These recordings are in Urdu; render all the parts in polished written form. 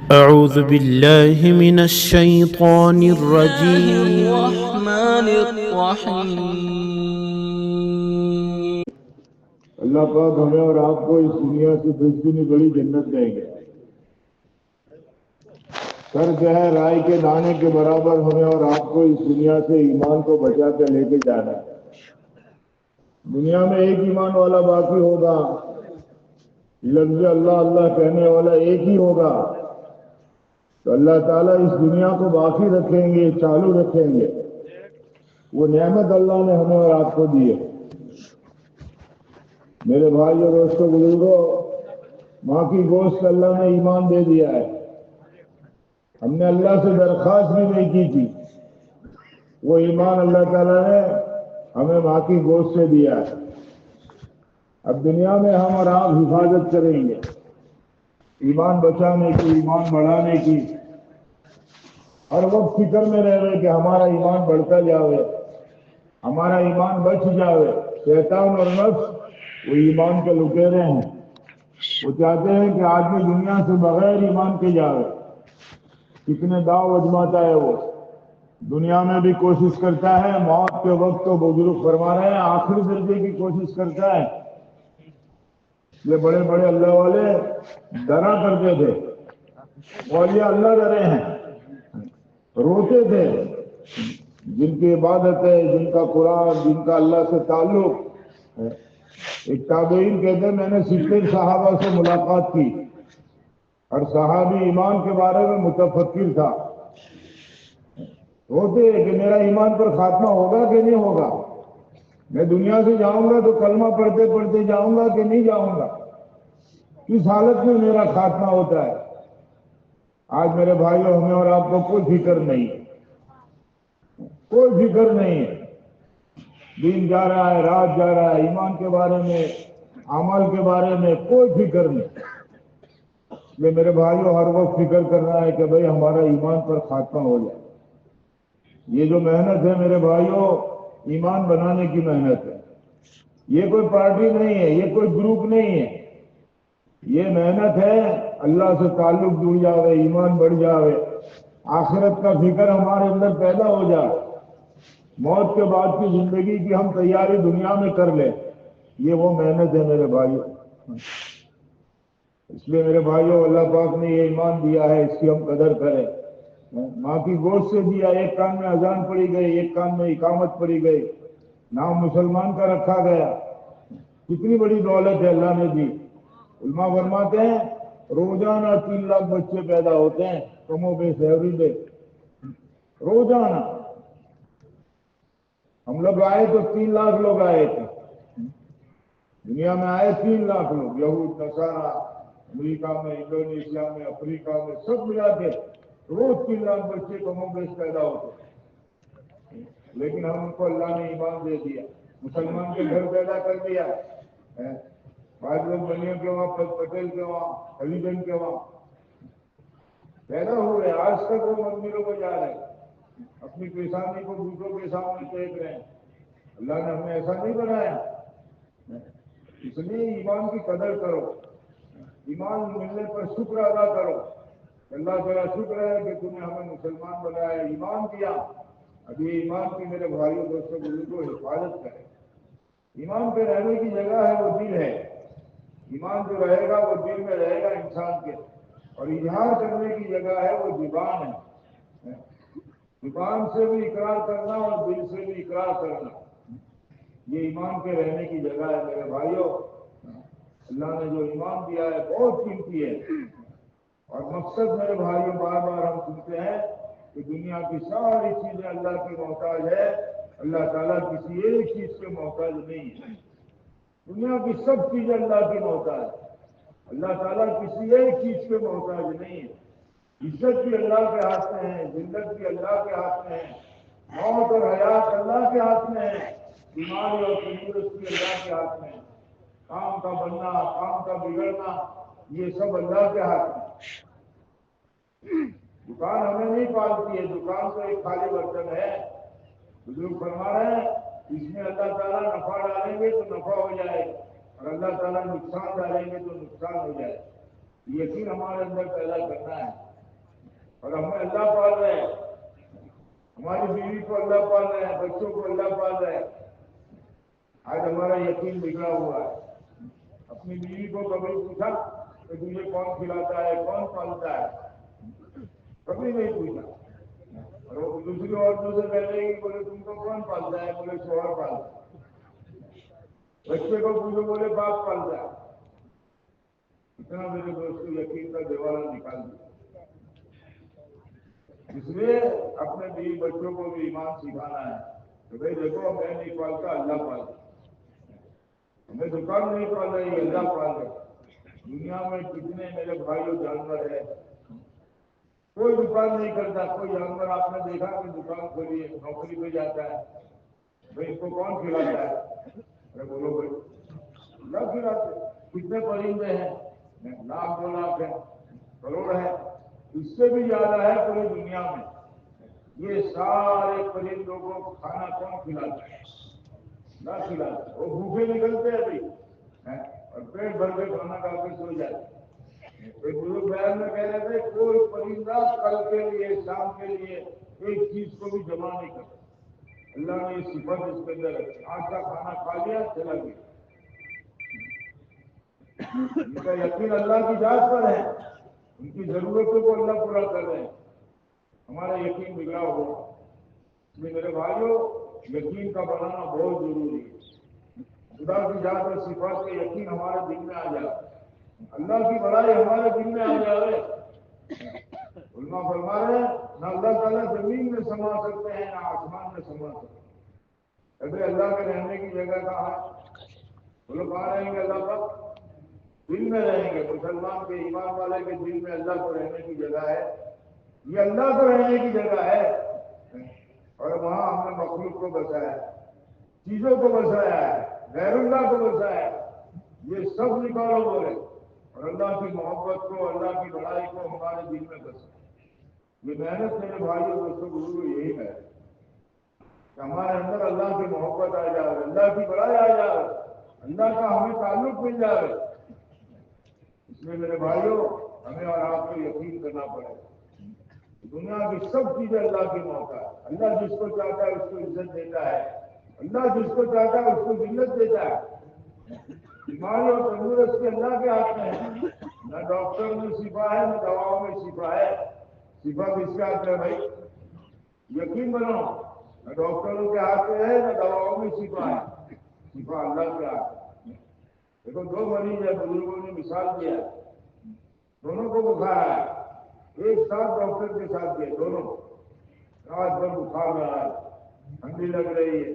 أعوذ بالله من الشيطان الرجيم. الرحمن الرحیم۔ اللہ پاک ہمیں اور آپ کو اس دنیا سے دسگنی بڑی جنت دیں گے۔ سر جو ہے رائے کے دانے کے برابر ہمیں اور آپ کو اس دنیا سے ایمان کو بچا کے لے کے جانا ہے۔ دنیا میں ایک ایمان والا باقی ہوگا، لفظ اللہ اللہ کہنے والا ایک ہی ہوگا، تو اللہ تعالیٰ اس دنیا کو باقی رکھیں گے، چالو رکھیں گے۔ وہ نعمت اللہ نے ہمیں اور آپ کو دی ہے۔ میرے بھائی اور دوستوں بزرگوں، ماں کی گوشت اللہ نے ایمان دے دیا ہے۔ ہم نے اللہ سے درخواست بھی نہیں کی تھی، وہ ایمان اللہ تعالیٰ نے ہمیں ماں کی گوشت سے دیا ہے۔ اب دنیا میں ہم اور آپ حفاظت کریں گے، ایمان بچانے کی، ایمان بڑھانے کی، ہر وقت فکر میں رہے کہ ہمارا ایمان بڑھتا جاوے، ہمارا ایمان بچ جاوے۔ شیطان اور نفس وہ ایمان کے لٹیرے ہیں، وہ چاہتے ہیں کہ آدمی دنیا سے بغیر ایمان کے جاوے۔ کتنے داؤ اجماتا ہے وہ، دنیا میں بھی کوشش کرتا ہے، موت کے وقت تو بزرگ فرما رہے ہیں آخری درجے کی کوشش کرتا ہے۔ یہ بڑے بڑے اللہ والے ڈرا کرتے تھے، اولیاء اللہ ڈرے ہیں، روتے تھے، جن کی عبادت ہے، جن کا قرآن، جن کا اللہ سے تعلق۔ ایک تابعین کہتے ہیں میں نے 70 صحابہ سے ملاقات کی، اور صحابی ایمان کے بارے میں متفکر تھا۔ روتے کہ میرا ایمان پر خاتمہ ہوگا کہ نہیں ہوگا، میں دنیا سے جاؤں گا تو کلمہ پڑھتے پڑھتے جاؤں گا کہ نہیں جاؤں گا، کس حالت میں میرا خاتمہ ہوتا ہے۔ آج میرے بھائیوں ہمیں اور آپ کو کوئی فکر نہیں ہے، کوئی فکر نہیں ہے۔ دن جا رہا ہے، رات جا رہا ہے، ایمان کے بارے میں، عمل کے بارے میں کوئی فکر نہیں۔ یہ میرے بھائیوں ہر وقت فکر کر رہا ہے کہ بھئی ہمارا ایمان پر خاتمہ ہو جائے۔ یہ جو محنت ہے میرے بھائیوں، ایمان بنانے کی محنت ہے۔ یہ کوئی پارٹی نہیں ہے، یہ کوئی گروپ نہیں ہے، یہ محنت ہے اللہ سے تعلق جڑ جاوے، ایمان بڑھ جاوے، آخرت کا فکر ہمارے اندر پیدا ہو جائے، موت کے بعد کی زندگی کی ہم تیاری دنیا میں کر لیں۔ یہ وہ محنت ہے میرے بھائیوں۔ اس لیے میرے بھائیوں اللہ پاک نے یہ ایمان دیا ہے، اس کی ہم قدر کریں۔ ماں کی گوشت سے دیا، ایک کان میں اذان پڑی گئی، ایک کان میں اقامت پڑی گئی، نام مسلمان کا رکھا گیا۔ کتنی بڑی دولت ہے اللہ نے دی۔ علماء فرماتے ہیں روزانہ 3 لاکھ بچے پیدا ہوتے ہیں، کم و بیش ایوریج، روزانہ۔ ہم لوگ آئے تو 3 لاکھ لوگ آئے تھے، دنیا میں آئے 3 لاکھ لوگ، یہود نصارہ، امریکہ میں، انڈونیشیا میں، افریقہ میں، سب ملا کے روز 3 لاکھ بچے کم و بیش پیدا ہوتے، لیکن ہم ان کو اللہ نے ایمان دے دیا، مسلمان کے گھر پیدا کر دیا۔ بعض لوگ بنیوں کے وہاں، پٹیل کے وہاں، علی گنج کے وہاں پیدا ہوئے، آج تک وہ مندروں کو جا رہے ہیں، اپنی پیشانی کو دوسروں کے سامنے ٹیک رہے ہیں۔ اللہ نے ہمیں ایسا نہیں بنایا۔ اس لیے ایمان کی قدر کرو، ایمان ملنے پر شکر ادا کرو۔ اللہ تعالیٰ شکر ہے کہ تم نے ہمیں مسلمان بنایا، ایمان دیا۔ اب یہ ایمان کی میرے بھائیوں دوستوں بزرگوں حفاظت کرے۔ ایمان پہ رہنے کی جگہ ہے وہ دل ہے، ایمان جو رہے گا وہ دل میں رہے گا انسان کے، اور اظہار کرنے کی جگہ ہے وہ زبان ہے، زبان سے بھی اقرار کرنا اور دل سے بھی اقرار کرنا، یہ ایمان کے رہنے کی جگہ ہے میرے بھائیوں۔ اللہ نے جو ایمان دیا ہے بہت قیمتی ہے، اور مقصد میرے بھائیوں بار بار ہم سنتے ہیں کہ دنیا کی ساری چیزیں اللہ کی محتاج ہے، اللہ تعالیٰ کسی ایک چیز کے محتاج نہیں ہے۔ دنیا کی سب چیزیں اللہ کی محتاج ہے، اللہ تعالیٰ کسی ایک چیز کے محتاج نہیں ہے۔ عزت بھی اللہ کے ہاتھ میں ہے، ذلت بھی اللہ کے ہاتھ میں ہے، موت اور حیات اللہ کے ہاتھ میں ہے، بیماری اور تندرستی اللہ کے ہاتھ میں ہے، کام کا بننا، کام کا بگڑنا، یہ سب اللہ کے ہاتھ میں۔ دکان ہمیں نہیں پالتی ہے، دکان تو ایک خالی برتن ہے۔ بزرگ فرما رہے ہیں اس میں اللہ تعالیٰ نفع ڈالیں گے تو نفع ہو جائے گا، اور اللہ تعالیٰ نقصان ڈالیں گے تو نقصان ہو جائے گا۔ یقین ہمارے اندر پیدا کرنا ہے۔ اور ہمیں اللہ پال رہے ہیں، ہماری بیوی کو اللہ پال رہے ہیں، بچوں کو اللہ پال رہے ہیں۔ آج ہمارا یقین بگڑا ہوا ہے۔ اپنی بیوی کو کبھی پوچھا کہ تجھے کون کھلاتا ہے، کون پالتا ہے؟ کبھی نہیں پوچھا۔ اور وہ دوسری عورتوں سے کہہ رہے کہ بولے تم کو کون پالتا ہے؟ بولے شوہر پالتا ہے۔ بچے کو پوچھو، بولے باپ پالتا ہے۔ اتنا میرے دوستوں یقین کا دیوارہ نکال دیا۔ اس لیے اپنے بیوی بچوں کو بھی ایمان سکھانا ہے کہ بھائی دیکھو میں نہیں پالتا، اللہ پالتا۔ ہمیں دکان نہیں پال رہی، اللہ پال رہے۔ دنیا میں کتنے میرے بھائیوں جانور ہیں، کوئی دکان نہیں کرتا۔ کوئی جانور آپ نے دیکھا کہ دکان کھولی ہے، نوکری پہ جاتا ہے، بھائی اس کو کون کھلاتا ہے؟ ارے بولو بھائی، اللہ کھلاتے۔ کتنے پرندے ہیں؟ لاکھ 2 لاکھ ہے، کروڑ ہے، اس سے بھی زیادہ ہے پوری دنیا میں۔ یہ سارے پرندوں کو کھانا کون کھلاتا ہے؟ نہ کھلاتا۔ وہ بھوکے نکلتے ہیں ابھی اور پیٹ بھر کے کھانا کھا کے سو جاتے۔ ایک بزرگ بیان میں کہہ رہے تھے کوئی پرندہ کل کے لیے، شام کے لیے ایک چیز کو بھی جمع نہیں کرتا۔ اللہ نے یہ صفت اس کے اندر رکھی۔ آج کا کھانا کھا لیا، چلا گیا۔ ان کا یقین اللہ کی ذات پر ہے، ان کی ضرورتوں کو اللہ پورا کر رہے ہیں۔ ہمارا یقین بگڑا ہوا۔ اس لیے میرے بھائیوں، یقین کا بنانا بہت ضروری ہے۔ خدا کی ذات اور صفات کا یقین ہمارے دل میں آ جائے، اللہ کی بڑائی ہمارے دل میں آ جائے۔ علماء فرما رہے ہیں نہ اللہ تعالیٰ زمین میں سما سکتے ہیں، نہ آسمان میں سما سکتے ہیں۔ ابھی اللہ کے رہنے کی جگہ کہاں ہے؟ وہ لوگ کہاں رہیں گے؟ اللہ کا دل میں رہیں گے۔ مسلمان کے، ایمان والے کے دل میں اللہ کو رہنے کی جگہ ہے۔ یہ اللہ کو رہنے کی جگہ ہے، اور وہاں ہم نے مخلوق کو بسایا ہے، چیزوں کو بسایا ہے، غیر اللہ کو بسایا ہے۔ یہ سب نکالو بولے، اور اللہ کی محبت کو، اللہ کی بڑائی کو ہمارے دل میں بسا۔ یہ محنت میرے بھائیوں دوستوں بزرگوں یہی ہے کہ ہمارے اندر اللہ کی محبت آ جائے، اللہ کی بڑائی آ جائے، اللہ کا ہمیں تعلق مل جائے۔ اس لیے میرے بھائیوں ہمیں اور آپ کو یقین کرنا پڑے گا۔ دنیا کی سب چیزیں اللہ کی موقع ہے۔ اللہ جس کو چاہتا ہے اس کو عزت دیتا ہے، اللہ جس کو چاہتا ہے اس کو ذلت دیتا ہے۔ بیماری اور تندرستی اللہ کے ہاتھ میں ہے۔ نہ ڈاکٹر میں شفا ہے، نہ دواؤں میں شفا ہے۔ شفا کس کے ہاتھ میں بھائی؟ یقین بناؤ، نہ ڈاکٹروں کے ہاتھ میں ہے، نہ دواؤں میں شفا ہے۔ شفا اللہ کے ہاتھ میں۔ دیکھو 2 مریض ہے، بزرگوں نے مثال دیا، دونوں کو بخار ہے، ایک ساتھ ڈاکٹر کے ساتھ گئے، دونوں رات بھر بخار رہا ہے، ٹھنڈی لگ رہی ہے،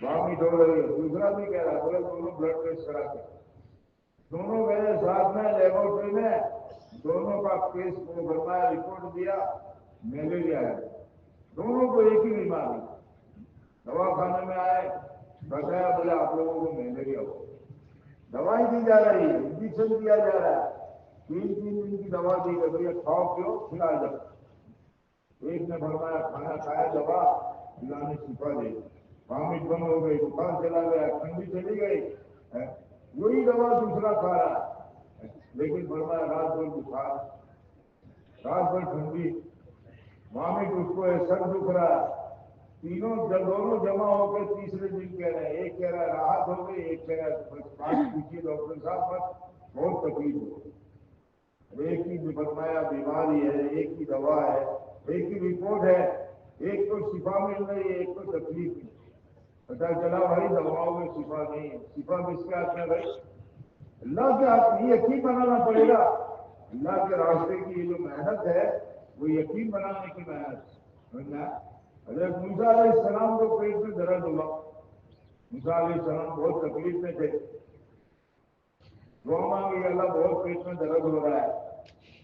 وامٹ ہو رہی ہے، دوسرا بھی کہہ رہا بولے دونوں بلڈ ٹیسٹ کرا کے۔ دونوں گئے ساتھ میں لیبورٹری میں، دونوں کا کیس کو بتایا، رپورٹ دیا، ملیریا ہے۔ دونوں کو ایک ہی بیماری۔ دوا خانے میں آئے، بتایا بولے آپ لوگوں کو ملیریا ہو۔ دوائی دی جا رہی ہے، انجیکشن دیا جا رہا ہے، 3 دن کی دوا دی گئی، بھیا کھاؤ پیو کھلا جاؤ۔ ایک نے فرمایا کھانا کھایا، دوا اللہ نے شفا دے، وامٹ بند ہو گئی، بخار چلا گیا، ٹھنڈی چلی گئی۔ وہی دوا دوسرا کھا رہا ہے، لیکن فرمایا رات بھر بخار، رات بھر ٹھنڈی، وامٹ اس کو سر دکھ رہا ہے۔ دونوں جمع ہو کے تیسرے دن کہہ رہے ہیں، ایک کہہ رہا ہے راحت ہو گئی، ایک کہہ رہا ہے بس بات پوچھیے ڈاکٹر صاحب بس بہت تکلیف ہو گئی۔ ایک ہی فرمایا بیماری ہے، ایک ہی دوا ہے، ایک ہی رپورٹ ہے، ایک کو شفا مل رہی ہے، ایک کو تکلیف نہیں۔ پتا چلا بھائی دواؤں میں شفا نہیں ہے، شفا کس کے ہاتھ میں بھائی؟ اللہ کے ہاتھ میں۔ یقین بنانا پڑے گا۔ اللہ کے راستے کی یہ جو محنت ہے وہ یقین بنانے کی محنت ہے۔ حضرت موسیٰ علیہ السلام کو پیٹ میں درد ہوا، موسیٰ علیہ السلام بہت تکلیف میں تھے، دعا مانگی اللہ بہت پیٹ میں درد ہو رہا ہے،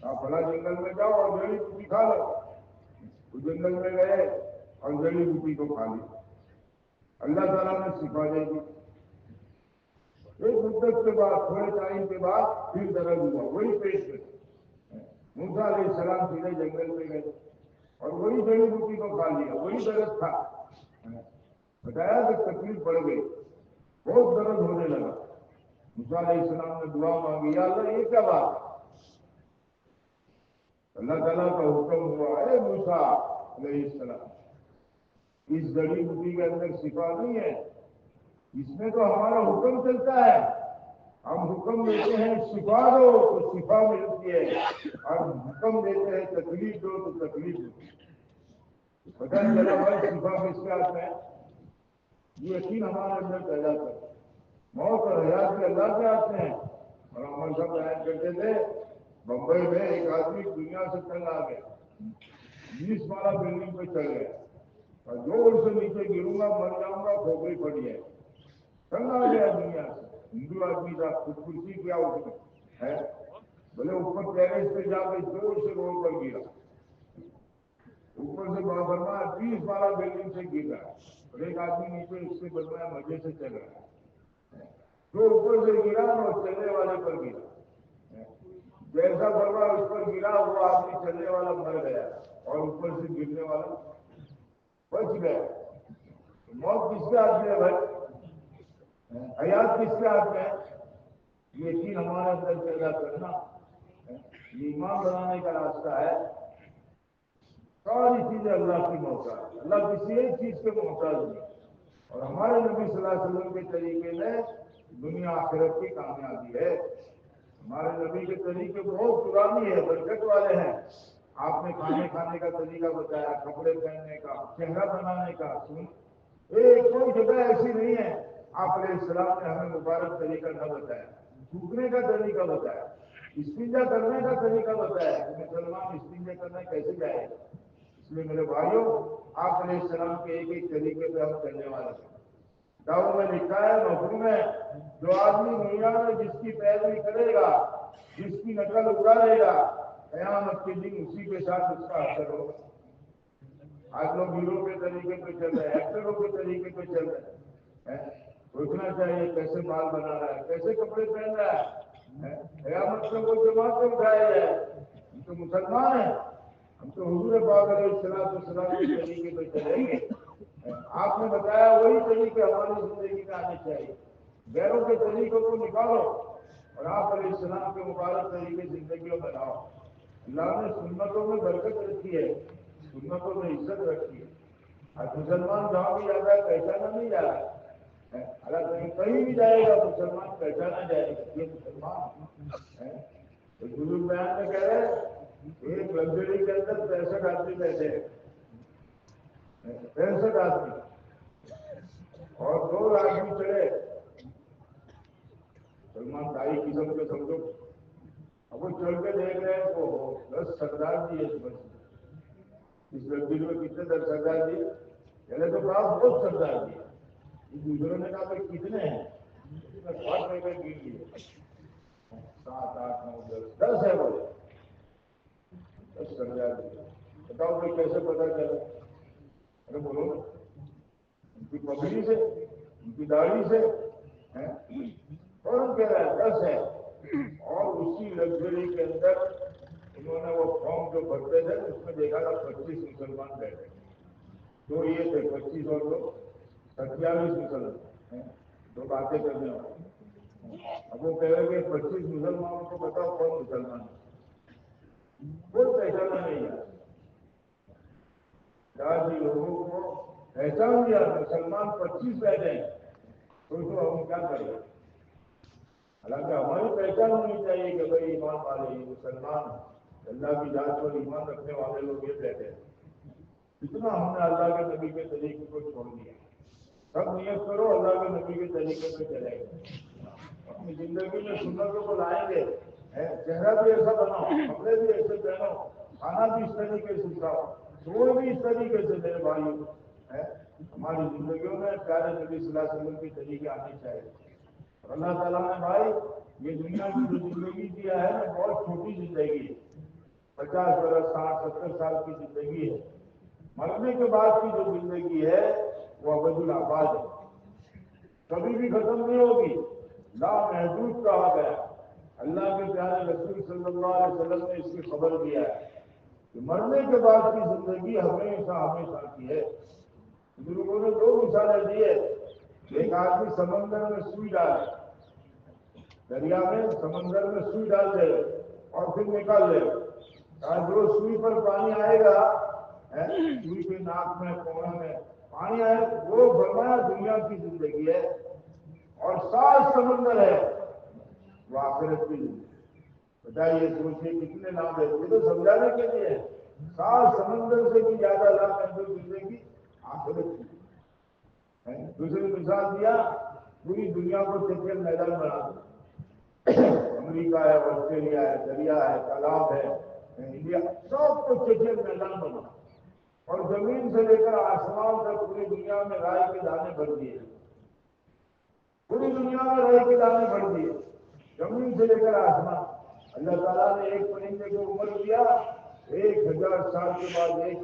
آپ فلاں جنگل میں جاؤ اور جڑی بوٹی کھا لو۔ وہ جنگل میں گئے اور جڑی بوٹی کو کھا لی، اللہ تعالیٰ نے شفا دے دی۔ ایک مدت کے بعد، تھوڑے ٹائم کے بعد پھر درد ہوا، وہی پیٹ میں۔ موسیٰ علیہ السلام سیدھے جنگل میں گئے اور وہی جڑی بوٹی کو کھا لیا، وہی درد تھا۔ بتایا کہ تکلیف بڑھ گئی، بہت درد ہونے لگا۔ موسیٰ علیہ السلام نے دعا مانگی، یا اللہ یہ کیا بات ہے؟ اللہ تعالیٰ کا حکم ہوا ہے موسیٰ علیہ السلام، اس جڑی بوٹی کے اندر شفا نہیں ہے، اس میں تو ہمارا حکم چلتا ہے، ہم حکم دیتے ہیں شفا دو تو شفا ملتی ہے، اور حکم دیتے ہیں تکلیف دو تو تکلیف ہوتی ہے۔ پتہ نہیں چلا بھائی شفا کس کے ہاتھ میں ہے؟ یہ یقین ہمارے اندر پیدا کر، موت اور حیات بھی اللہ کے ہاتھ میں ہے۔ اور ہم سب بیان کرتے تھے بمبئی میں ایک آدمی دنیا سے تنگ آ گیا، 20 مالا بلڈنگ پہ چل گیا اور زور سے نیچے گروں گا مر جاؤں گا کھوپڑی پڑ جائے، تنگ آ گیا دنیا سے۔ ہندو آدمی تھا، خود کرسی کیا اس نے ہے، بولے اوپر ٹیرس پہ جا کے زور سے روڈ پر گرا، اوپر سے فرمایا 20 مالا بلڈنگ سے گر رہا ہے اور ایک آدمی نیچے اس سے فرمایا مزے سے چل رہا ہے، جو اوپر سے گرا اور چلنے والے پر گرا، جیسا فرما اس پر گرا وہ آدمی چلنے والا مر گیا اور اوپر سے گرنے والا بچ گیا۔ موت کس کے ہاتھ میں ہے بھائی؟ حیات کس کے ہاتھ میں ہے؟ یہ یقین ہمارے اندر پیدا کرنا یہ ایمان بنانے کا راستہ ہے۔ ساری چیزیں اللہ کی محتاج، اللہ کسی ایک چیز کے محتاج نہیں، اور ہمارے نبی صلی اللہ علیہ وسلم کے طریقے میں دنیا آخرت کی کامیابی ہے۔ ہمارے نبی کے طریقے بہت پرانی ہے، برکت والے ہیں۔ آپ نے کھانے کا طریقہ بتایا، کپڑے پہننے کا، چہرہ بنانے کا، ایک کوئی جگہ ایسی نہیں ہے آپ علیہ السلام نے ہمیں مبارک طریقہ نہ بتایا، تھوکنے کا طریقہ بتایا، استنجا کرنے کا طریقہ بتایا کہ مسلمان استنجا کرنا کیسے جائے گا۔ اس لیے میرے بھائیوں آپ علیہ السلام کے ایک ایک طریقے پہ ہم چلنے والے ہیں۔ دعووں میں لکھا ہے مفہوم ہے، جو آدمی دنیا میں جس کی پیروی کرے گا، جس کی نقل اتارے گا، قیامت کے دن اسی کے ساتھ اس کا اثر ہوگا۔ آج لوگ ہیرو کے طریقے پہ چل رہے ہیں، ایکٹروں کے طریقے پہ چل رہے ہیں، سوچنا چاہیے کیسے مال بنا رہا ہے، کیسے کپڑے پہن رہا ہے۔ قیامت میں وہ جماعت کو اٹھایا جائے، ہم تو مسلمان ہیں، ہم تو حضور پاک علیہ السلام کے طریقے پہ چلیں گے۔ آپ نے بتایا وہی طریقے ہماری زندگی میں آنے چاہیے، غیروں کے طریقوں کو نکالو اور آپ علیہ السلام کے مبارک طریقے زندگیوں میں لاؤ۔ اللہ نے سنتوں میں برکت رکھی ہے، سنتوں میں عزت رکھی ہے۔ آج مسلمان جہاں بھی جاتا ہے پہچانا نہیں جا رہا ہے، حالانکہ کہیں بھی جائے گا مسلمان پہچانا جائے گا، یہ مسلمان ہے۔ بزرگ بیان میں کہہ رہے ہیں ایک لگژری کے اندر 65 آدمی بیٹھے ہیں، 65 آدمی اور 2 آدمی چڑھے، سلمان دائی قسم کے سمجھو۔ اب وہ چل کے دیکھ رہے ہیں تو 10 سردار جی ہے اس لڑکی میں کتنے 10 سردار جی؟ پہلے تو کہا بہت سردار جی، دوسروں نے کہا بھائی کتنے ہیں؟ 60 روپے گر لیے، 7 8 9 10 ہے بولے 10 سردار جی۔ بتاؤ بھائی کیسے پتا چلا؟ ارے بولو ان کی پگڑی سے، ان کی داڑھی سے، فوراً کہہ رہا ہے 10 ہے۔ اور اسی لگژری کے اندر انہوں نے وہ فارم جو بھرتے تھے اس میں دیکھا تھا 25 مسلمان بیٹھے، تو یہ تھے 25 اور 2 27 مسلمان، 2 باتیں کرنے والے۔ اب وہ کہہ رہے کہ 25 مسلمانوں کو بتاؤ کون مسلمان ہے، کوئی پہچانا نہیں ہے۔ جی لوگوں کو پہچان دیا مسلمان 25 بیٹھے ہیں، تو ہم کیا کریں؟ حالانکہ ہماری پہچان ہونی چاہیے کہ بھائی ایمان والے یہ مسلمان اللہ کی ذات پر ایمان رکھنے والے لوگ یہ بیٹھے ہیں۔ اتنا ہم نے اللہ کے نبی کے طریقے کو چھوڑ دیا۔ سب نیت کرو اللہ کے نبی کے طریقے پہ چلیں گے، اپنی زندگی میں سنتوں کو لائیں گے، چہرہ بھی ایسا بناؤ، کپڑے بھی ایسے پہنو، کھانا بھی اس طریقے سے کھاؤ، سوئے بھی اس طریقے سے۔ میرے بھائیوں ہماری زندگیوں میں پیارے نبی صلی اللہ علیہ وسلم کے طریقے آنے چاہیے۔ اور اللہ تعالیٰ نے بھائی یہ دنیا کی جو زندگی دیا ہے نا بہت چھوٹی زندگی ہے، 50 برس 60 70 سال کی زندگی ہے۔ مرنے کے بعد کی جو زندگی ہے وہ ابد الآباد ہے، کبھی بھی ختم نہیں ہوگی، لامحدود کہا گیا۔ اللہ کے پیارے رسول صلی اللہ علیہ وسلم نے اس کی خبر دیا ہے کہ مرنے کے بعد کی زندگی ہمیشہ ہمیشہ کی ہے۔ بزرگوں نے 2 مثالیں دی ہے، ایک آدمی سمندر میں سوئی ڈالے، دریا میں سمندر میں سوئی ڈال دے اور پھر نکال لے، جو سوئی پر پانی آئے گا، سوئی کے ناک میں کوڑے میں پانی آئے، وہ فرمایا دنیا کی زندگی ہے، اور 7 سمندر ہے وہ آخرت کی زندگی۔ بتائیے سوچیے کتنے نام ہے، یہ تو سمجھانے کے لیے ہے۔ 7 سمندر سے بھی زیادہ اللہ کا جو زندگی آخرت کی۔ دوسری مثال دیا، پوری دنیا کو چکر میدان بنا دو، امریکہ ہے، آسٹریلیا ہے، دریا ہے، تالاب ہے، انڈیا، سب کو چکر میدان بنا، اور زمین سے لے کر آسمان تک پوری دنیا میں رائے کے دانے بھر دیے، پوری دنیا میں رائے کے دانے بھر دیے، زمین سے لے کر آسمان۔ اللہ تعالیٰ نے ایک پرندے کو عمر دیا، 1000 سال کے بعد ایک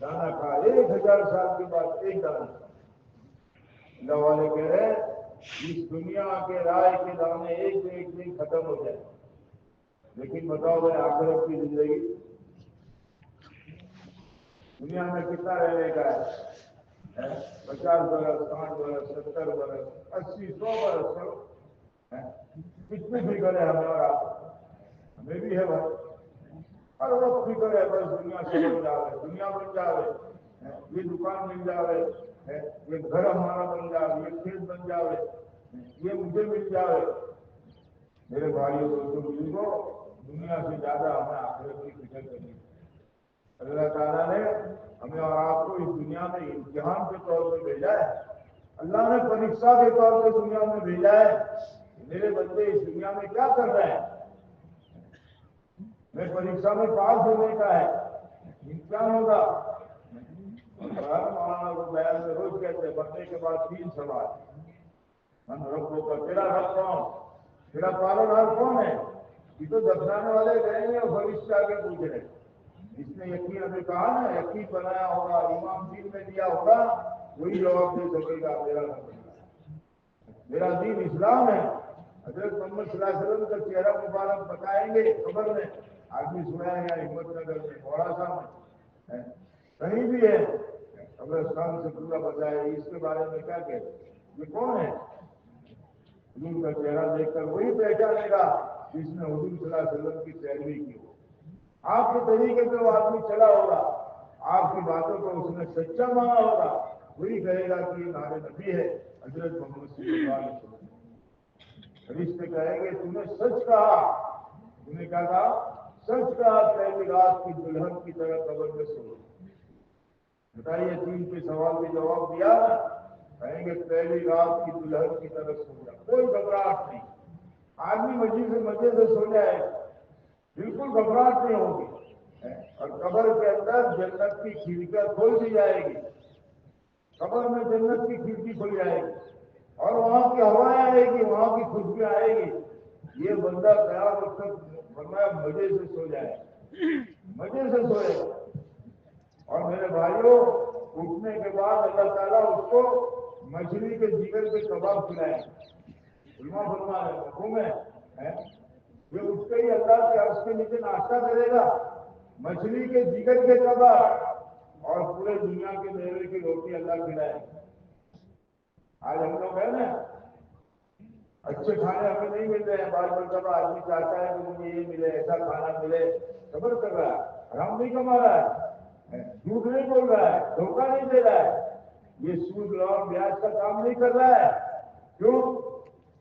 دانا کھا، 1000 سال کے بعد ایک دانا کھا۔ اللہ والے کہہ رہے ہیں اس دنیا کے رائے کے دانے ایک دن ختم ہو جائے، لیکن بتاؤ بھائی آخرت کی زندگی دنیا میں کتنا رہنے کا ہے؟ 50 برس، 60 برس، 70 برس، 80، 100 برس کرو، کتنی فکر ہے ہمیں اور آپ؟ ہمیں بھی ہے بھائی، ہر وقت فکر ہے بس دنیا سے بن جاوے، دنیا بن جاوے، یہ دکان مل جاوے، یہ گھر ہمارا بن جاوے، یہ کھیت بن جاوے، یہ مجھے مل جاوے۔ میرے بھائیوں دوستوں بزرگوں، دنیا سے زیادہ ہمیں آخرت کی فکر کرنی ہے۔ اللہ تعالیٰ نے ہمیں اور آپ کو اس دنیا میں امتحان کے طور پہ بھیجا ہے، اللہ نے پریکشا کے طور پہ دنیا میں بھیجا ہے۔ میرے بندے اس دنیا میں کیا کر رہے ہیں؟ میں پریکشا میں پاس ہونے کا ہے، امتحان ہوگا۔ مولانا کو بیان میں روز کہتے ہیں مرنے کے بعد 3 سوال، من رب کا، تیرا رب کون، تیرا پالنہار کون ہے؟ یہ تو دفنانے والے گئے ہیں اور فرشتے آگے پوچھ رہے ہیں۔ جس نے یقین ابھی کہا نا، یقین بنایا ہوگا، ایمان دین میں دیا ہوگا، وہی جواب دے سکے گا میرا رب، میرا دین اسلام ہے۔ حضرت محمد صلی اللہ علیہ وسلم کا چہرہ مبارک بتائیں گے قبر میں، آدمی سنا ہے یا ہمت نگر میں، موڑاسا میں، کہیں بھی ہے، قبرستان سے پورا بتایا اس کے بارے میں کیا کہتے یہ کون ہے؟ حضور کا چہرہ دیکھ کر وہی پہچانے گا جس نے حضور صلی اللہ علیہ وسلم کی پیروی کی ہو، آپ کے طریقے پہ وہ آدمی چلا ہوگا، آپ کی باتوں کو اس نے سچا مانا ہوگا، وہی کہے گا کہ یہ ہمارے نبی ہے حضرت محمد صلی اللہ علیہ وسلم۔ فرشتے کہیں گے تم نے سچ کہا، تم نے کیا کہا؟ سچ کہا، پہلی رات کی دلہن کی طرح قبر میں سو۔ بتائیے 3 کے سوال کے جواب دیا، کہیں گے پہلی رات کی دلہن کی طرح سو جا، کوئی گھبراہٹ نہیں، آدمی مزے سے سو جائے، بالکل گھبراہٹ نہیں ہوگی، اور قبر کے اندر جنت کی کھڑکیاں کھول دی جائے گی، قبر میں جنت کی کھڑکی کھل جائے گی، اور وہاں کی ہوائیں آئے گی، وہاں کی خوشبو آئے گی۔ یہ بندہ قیامت تک فرمایا مزے سے سو جائے، مزے سے سوئے گا۔ اور میرے بھائیوں، اٹھنے کے بعد اللہ تعالیٰ اس کو مچھلی کے جگر کے کباب کھلائے، علماء فرما ہے مفہوم ہے، یہ اٹھ کے ہی اللہ کے عرش کے نیچے ناشتہ کرے گا، مچھلی کے جگر کے کباب اور پورے دنیا کے میوے کی روٹی اللہ کھلائے۔ آج ہم لوگ ہیں نا، اچھے کھانے ہمیں نہیں مل رہے ہیں، بعض مرتبہ آدمی چاہتا ہے کہ مجھے یہ ملے، ایسا کھانا ملے، صبر کر رہا ہے، حرام نہیں کما رہا ہے، جھوٹ نہیں بول رہا ہے، دھوکہ نہیں دے رہا ہے، یہ سود اور بیاج کا کام نہیں کر رہا ہے۔ کیوں؟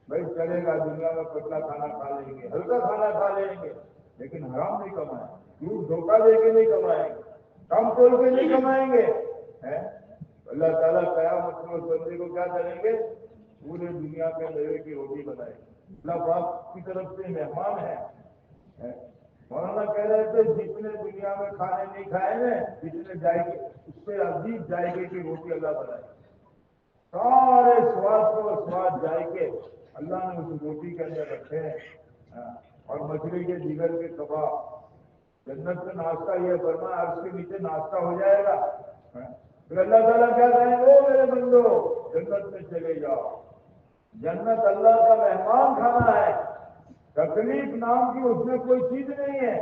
بھائی چلے گا، دنیا میں پتلا کھانا کھا لیں گے، ہلکا کھانا کھا لیں گے، لیکن حرام نہیں کمائیں، جھوٹ دھوکہ دے کے نہیں کمائیں گے، کام کھول کے نہیں کمائیں گے۔ اللہ تعالیٰ قیامت میں اس بندے کو کیا کریں گے؟ پورے دنیا کے میوے کی روٹی بنائے گی۔ اللہ پاک کی طرف سے مہمان ہے۔ مولانا کہہ رہے تھے جتنے دنیا میں کھانے نہیں کھائے نا، جتنے ذائقے، اس سے عجیب ذائقے کی روٹی اللہ بنائے، سارے سواد کو سواد ذائقے اللہ نے اس روٹی کے اندر رکھے ہیں، اور مچھلی کے جگر کے کباب، جنت کا ناشتہ یہ فرمایا عرش کے نیچے ناشتہ ہو جائے گا، پھر اللہ تعالیٰ کیا کہیں گے؟ او میرے بندو جنت میں چلے جاؤ، جنت اللہ کا مہمان کھانا ہے، تکلیف نام کی اس میں کوئی چیز نہیں ہے۔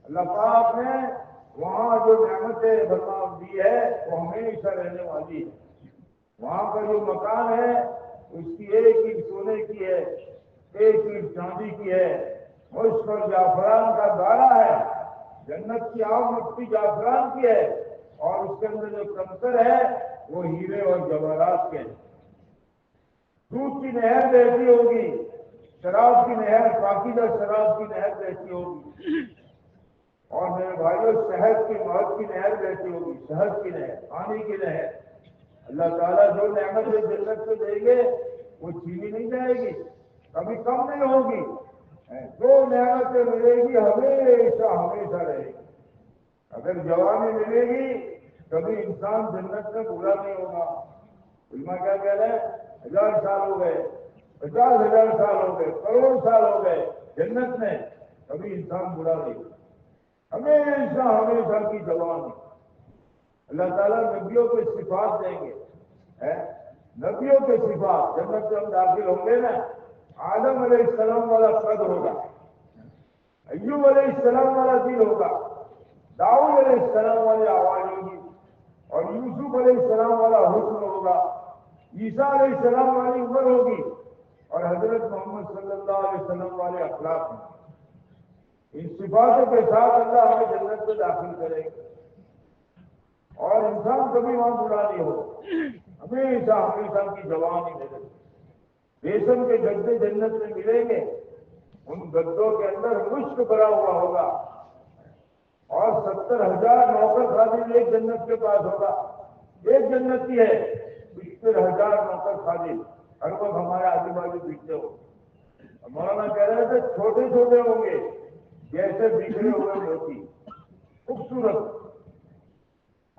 اللہ پاک نے وہاں جو نعمتیں بنا دی ہے وہ ہمیشہ رہنے والی ہے، وہاں کا جو مکان ہے اس کی ایک اینٹ سونے کی ہے، ایک اینٹ چاندی کی ہے، مشک اور زعفران کا گارا ہے، جنت کی آگ مٹی جعفران کی ہے اور اس کے اندر جو کنکر ہے وہ ہیرے اور جواہرات کے ہیں۔ دودھ کی نہر بہتی ہوگی، شراب کی نہر، پاکیزہ شراب کی نہر بہتی ہوگی، اور میرے بھائیوں شہد کی مہد کی نہر بہتی ہوگی، شہد کی نہر، پانی کی نہر۔ اللہ تعالیٰ جو نعمت جنت سے دیں گے وہ چھینی نہیں جائے گی، کبھی کم نہیں ہوگی، جو نعمتیں ملے گی ہمیشہ ہمیشہ رہے گی۔ اگر جوانی ملے گی کبھی انسان جنت میں بوڑھا نہیں ہوگا۔ علماء کیا کہہ رہے ہیں؟ 1000 سال ہو گئے، 50,000 سال ہو گئے، کروڑ سال ہو گئے، جنت میں کبھی انسان بوڑھا نہیں ہوگا، ہمیشہ ہمیشہ کی جوانی۔ اللہ تعالیٰ نبیوں کے صفات دیں گے، نبیوں کے صفات جنت سے ہم داخل ہوں گے نا، آدم علیہ السلام والا قد ہوگا، ایوب علیہ السلام والا دل ہوگا، داؤد علیہ السلام والی آواز ہوگی، اور یوسف علیہ السلام والا حسن ہوگا، عیسیٰ علیہ السلام والی عمر ہوگی، اور حضرت محمد صلی اللہ علیہ وسلم والے اخلاق ہیں۔ ان صفاتوں کے ساتھ اللہ ہمیں جنت میں داخل کرے گا، اور انسان کبھی وہاں بوڑھا نہیں ہو، ہمیشہ ہمیشہ کی جوانی ملے گی۔ ریشم کے گدے جنت میں ملیں گے، ان گدوں کے اندر مشک بھرا ہوا ہوگا، اور 70,000 نوکر خادم ایک جنت کے پاس ہوگا، ایک جنتی ہے، 70,000 نوکر خادم ہر وقت ہمارے آجو باجو دکھتے ہو۔ مولانا کہہ رہے تھے چھوٹے چھوٹے ہوں گے جیسے بکھرے ہوئے موتی، خوبصورت،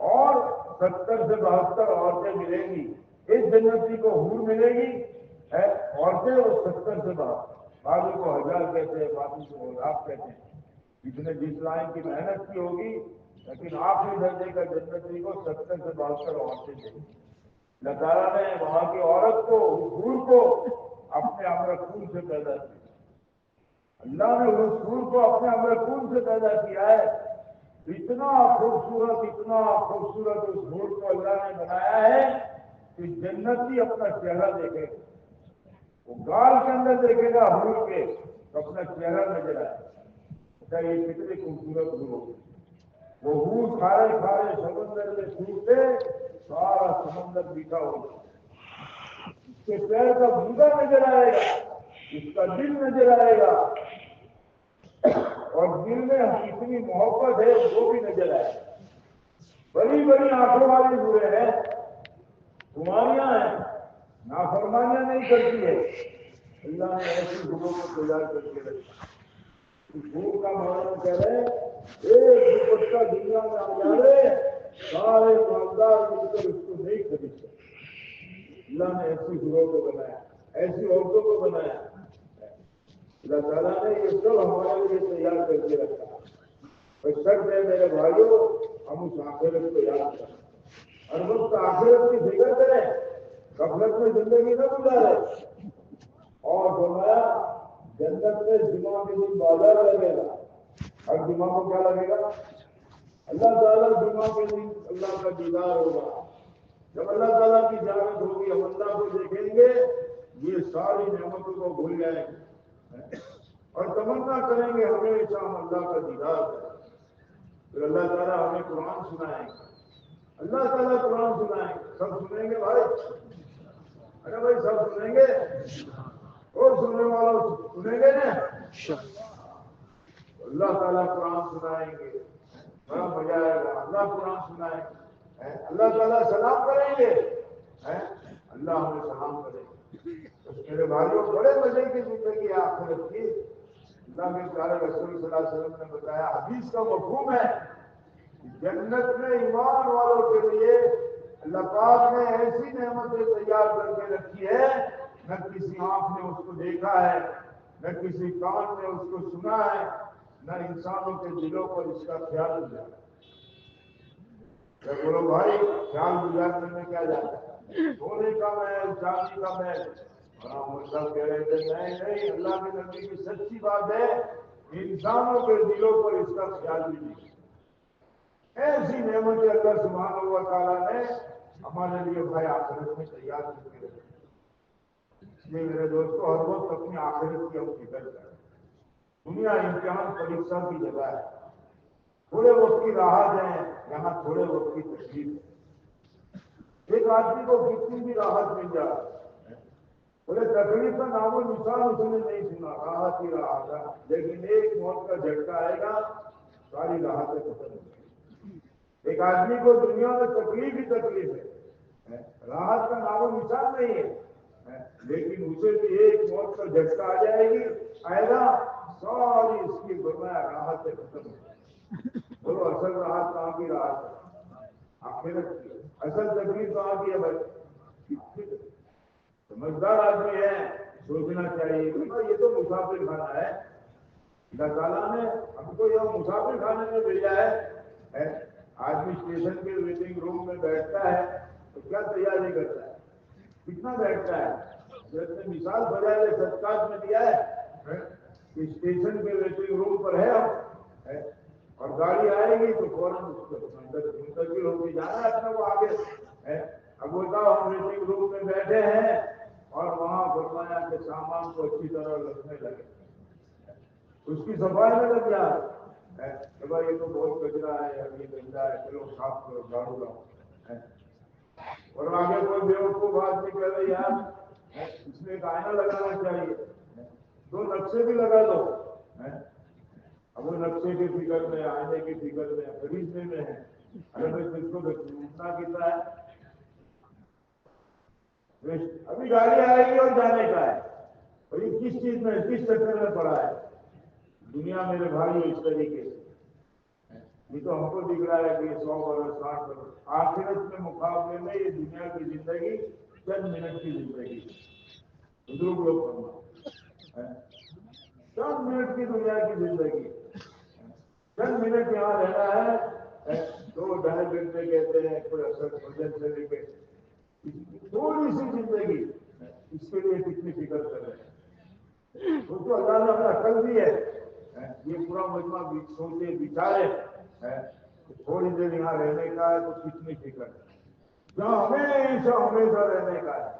اور 70 سے 72 عورتیں ملیں گی، ایک جنتی کو حور ملے گی، عورتیں وہ 70 سے 72، بعضوں کو 1000 کہتے ہیں، بعضوں کو 1,00,000 کہتے ہیں، جس نے جس لائن کی محنت کی ہوگی، لیکن آخری درجے کا جنتی کو 70 سے 72 عورتیں دیں گی۔ اللہ تعالیٰ نے وہاں کی عورت کو، حور کو اپنے امر خون سے پیدا کیا، اللہ نے اس حور کو اپنے امر خون سے پیدا کیا ہے۔ اتنا خوبصورت اس حور کو اللہ نے بنایا ہے کہ جنتی اپنا چہرہ دیکھے گا، وہ گال کے اندر دیکھے گا حور کے تو اپنا چہرہ نظر آئے، یہ کتنی خوبصورت حور ہوگی۔ وہ حور کھارے کھارے سمندر میں چھوٹتے سارا سمندر میٹھا ہوگا، اس کے پیر کا بودا نظر آئے گا، اس کا دل نظر آئے گا، اور دل میں کتنی محبت ہے وہ بھی نظر آئے گا۔ بڑی بڑی آنکھوں والی حوریں ہیں، کماریاں ہیں، نافرمانیاں نہیں کرتی ہے، اللہ نے ایسی حوروں کو تیار کر کے رکھا۔ اس حور کا مولانا کہہ رہے ہیں ایک دوپٹہ دنیا میں آ جائے سارے مالدار مل کر اس کو نہیں خرید سکتے۔ اللہ نے ایسی حوروں کو بنایا، ایسی عورتوں کو بنایا، اللہ تعالیٰ نے یہ سب ہمارے لیے تیار کر کے رکھا۔ بس شرط ہے میرے بھائیوں ہم اس آخرت کو یاد کریں، ہر وقت آخرت کی فکر کریں، غفلت میں زندگی نہ گزارے۔ اور فرمایا جنت میں جمعہ کے دن بازار لگے گا، ہر جمعہ کو کیا لگے گا؟ اللہ تعالیٰ جمعہ کے دن اللہ کا دیدار ہوگا، جب اللہ تعالیٰ کی زیارت ہوگی ہم اللہ کو دیکھیں گے، یہ ساری نعمتوں کو بھول جائیں گے اور تمنا کریں گے ہمیشہ ہم اللہ کا دیدار کریں۔ پھر اللہ تعالیٰ ہمیں قرآن سنائیں گے، اللہ تعالیٰ قرآن سنائیں گے، سب سنیں گے بھائی؟ ارے بھائی سب سنیں گے؟ اور سننے والوں سنیں گے نا؟ اللہ تعالیٰ قرآن سنائیں گے، بڑا مزہ آئے گا، اللہ قرآن سنائیں گے، اللہ تعالیٰ سلام کریں گے، اللہ ہمیں سلام کریں گے۔ تو میرے بھائیوں بڑے مزے کی زندگی آخرت کی۔ اللہ کے پیارے رسول صلی اللہ علیہ وسلم نے بتایا، حدیث کا مفہوم ہے کہ جنت میں ایمان والوں کے لیے اللہ پاک نے ایسی نعمتیں تیار کر کے رکھی ہے، نہ کسی آنکھ نے اس کو دیکھا ہے، نہ کسی کان نے اس کو سنا ہے، نہ انسانوں کے دلوں پر اس کا خیال گزارا۔ بولو بھائی خیال گزارنے میں کیا جاتا ہے؟ سونے کا محل، چاندی کا محل، مطلب کہہ رہے تھے نہیں، اللہ کے نبی کی سچی بات ہے، انسانوں کے دلوں پر اس کا خیال بھی نہیں۔ ایسی نعمتیں اللہ سبحانہ و تعالیٰ نے ہمارے لیے بھائی آخرت میں تیار کر کے رکھی۔ اس لیے میرے دوستوں ہر وقت اپنی آخرت کی ہم فکر کریں۔ دنیا امتحان پریکشا کی جگہ ہے، تھوڑے وقت کی راحت ہے، یہاں تھوڑے وقت کی تکلیف ہے۔ ایک آدمی کو کتنی بھی راحت مل جائے، بولے تکلیف کا نام و نشان اس نے نہیں سنا، راحت ہی راحت ہے، لیکن ایک موت کا جھٹکا آئے گا ساری راحتیں ختم ہو جائیں گی۔ ایک آدمی کو دنیا میں تکلیف ہی تکلیف ہے، راحت کا نام و نشان نہیں ہے، لیکن اسے بھی ایک موت کا جھٹکا آ جائے گی، آئے گا ساری اس کی فرمایا راحتیں ختم ہو جائیں گی۔ بولو اصل راحت کہاں کی راحت ہے؟ آخرت کی۔ اصل تکلیف کہاں کی ہے بھائی؟ سمجھدار آدمی ہے، سوچنا چاہیے کہ یہ تو مسافر خانہ ہے، اللہ تعالیٰ نے ہم کو یہ مسافر خانے میں بھیجا ہے۔ آدمی اسٹیشن کے ویٹنگ روم میں بیٹھتا ہے تو کیا تیاری کرتا ہے، کتنا بیٹھتا ہے؟ حضرت نے مثال بجائے صدقات میں دیا ہے کہ اسٹیشن کے ویٹنگ روم پر ہے ہم، اور گاڑی آئے گی تو فوراً اس کو منتقل ہو کے جانا ہے اپنا وہ آگے۔ اب بتاؤ ہم ویٹنگ روم میں بیٹھے ہیں اور وہاں فرمایا کہ سامان کو اچھی طرح رکھنے لگے، اس کی صفائی میں لگ جائے کہ بھائی یہ تو بہت کچرا ہے، اب یہ گندا ہے، چلو صاف کرو، جھاڑو لاؤ۔ اور آگے کوئی بیوقوف آدمی کہہ رہے یار اس میں ایک آئینہ لگانا چاہیے، دو نقشے بھی لگا دو۔ اب وہ نقشے کی فکر میں، آئینے کی فکر میں، خریدنے میں ہے، ارے بھائی جس کو اتنا کتنا ہے، ابھی گاڑی آئے گی اور جانے کا ہے، اور یہ کس چیز میں، کس چکر میں پڑا ہے دنیا میرے بھائی اس طریقے سے۔ یہ تو ہم کو دکھ رہا ہے کہ 100 برس 60 برس، آخرت کے مقابلے میں یہ دنیا کی زندگی چند منٹ کی زندگی، بزرگ لوگ فرماتے ہیں چند منٹ کی دنیا کی زندگی، چند منٹ یہاں رہنا ہے، 2-2.5 گھنٹے کہتے ہیں کوئی اثر وجن سے لے کے، تھوڑی سی زندگی، اس کے لیے کتنی فکر کر رہے ہیں۔ وہ تو اللہ نے ہمیں عقل دی ہے، یہ پورا مجمع سوچے بچارے تھوڑی دیر یہاں رہنے کا ہے تو کتنی فکر ہے، جہاں ہمیشہ ہمیشہ رہنے کا ہے،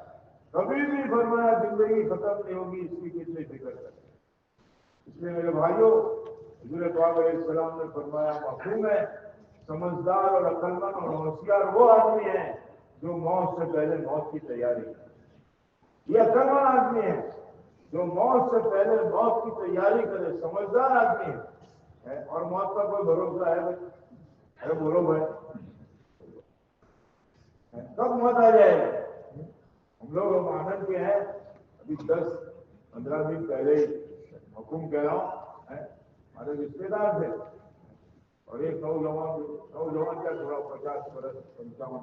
کبھی بھی فرمایا زندگی ختم نہیں ہوگی، اس کی کتنی فکر ہے۔ اس لیے میرے بھائیوں، حضور پاک علیہ السلام نے فرمایا معصوم ہے، سمجھدار اور عقل مند اور ہوشیار وہ آدمی ہے جو موت سے پہلے موت کی تیاری کرے۔ یہ عقل مند آدمی ہے جو موت سے پہلے موت کی تیاری کرے، سمجھدار آدمی ہے، اور موت کا کوئی بھروسہ ہے بھائی؟ ارے بولو بھائی، کب موت آ جائے گی؟ ہم لوگ آنند کے ہیں، ابھی 10-15 دن پہلے ہی حکم کہہ رہا ہوں، ہمارے رشتے دار تھے، اور ایک نوجوان کیا تھوڑا 50 برس 55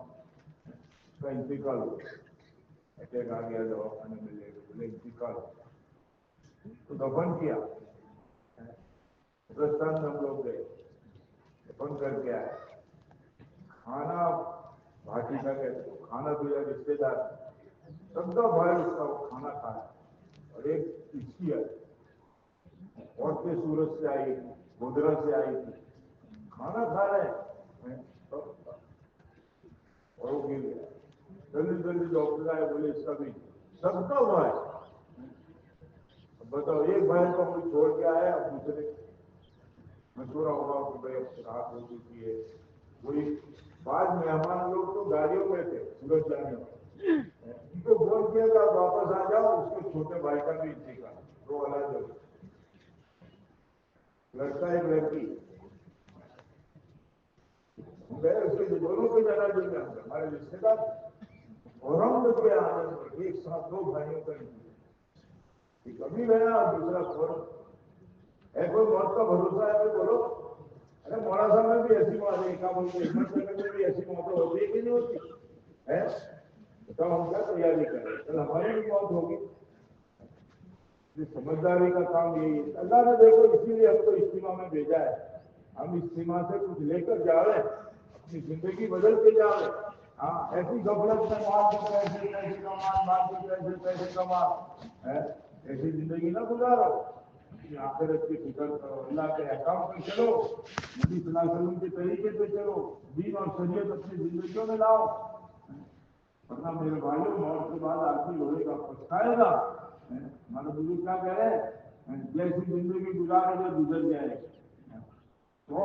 کا انتقال ہو گیا، اٹیک آ گیا، دواخانے میں لے گئے، انتقال ہو گیا، تو دفن کیا، قبرستان میں ہم لوگ گئے، دفن کر کے آئے، کھانا بھاٹی کا کہتے ہیں، کھانا دیا رشتے دار، سب کا بھائی اس کا وہ کھانا کھایا، اور ایک کشتی آئی، عورتیں سورت سے آئی تھی، گودرا سے آئی تھی، کھانا کھا رہے ہیں، اور وہ گر گیا، جلدی جلدی ڈاکٹر آئے، بولے اس کا بھی سب کا ہوا ہے۔ اب بتاؤ، ایک بھائی کو ہم چھوڑ کے آئے، اب دوسرے مشورہ ہوا کہ بھائی اب رات ہو چکی ہے، وہی بعض مہمان لوگ تو گاڑیوں میں تھے سورج جانے میں، ان کو بول کیا کہ آپ واپس آ جاؤ، اس کے چھوٹے بھائی کا بھی انتقال، دو الگ ہو، لڑکا ایک لڑکی، گئے اس کے دونوں کے جگہ جو میں ہمارے رشتے دار، اور ہم لوگ کے آنند میں ایک ساتھ 2 بھائیوں کا انتقال، ایک ابھی گیا اور دوسرا فوراً۔ ہے کوئی موت کا بھروسہ ہے؟ کوئی بولو، ارے مولا صاحب میں بھی ایسی موت ہے، کام ہوتی ہے، ہمت نگر میں بھی ایسی موتیں ہوتی ہے کہ نہیں ہوتی ہے؟ بتاؤ ہم کیا تیاری کریں، کل ہماری بھی موت ہوگی۔ سمجھداری کا کام یہی ہے، اللہ نے دیکھو اسی لیے ہم کو اجتماع میں بھیجا ہے، ہم اجتماع سے کچھ لے کر جا رہے ہیں، اپنی زندگی بدل کے جا رہے ہیں۔ ہاں، ایسی غفلت میں مال کے پیسے کما، مال کے پیسے کما، ایسی زندگی نہ گزارو، اپنی آخرت کی فکر کرو، اللہ کے احکام پر چلو، نبی صلی اللہ علیہ وسلم کے طریقے پہ چلو، دین اور شریعت اپنی زندگیوں میں لاؤ، ورنہ میرے بھائیوں موت کے بعد آدمی روئے گا، پچھتائے گا۔ ہمارے بزرگ کیا کہہ رہے ہیں، جیسی زندگی گزارو گے گزر جائے گی، 100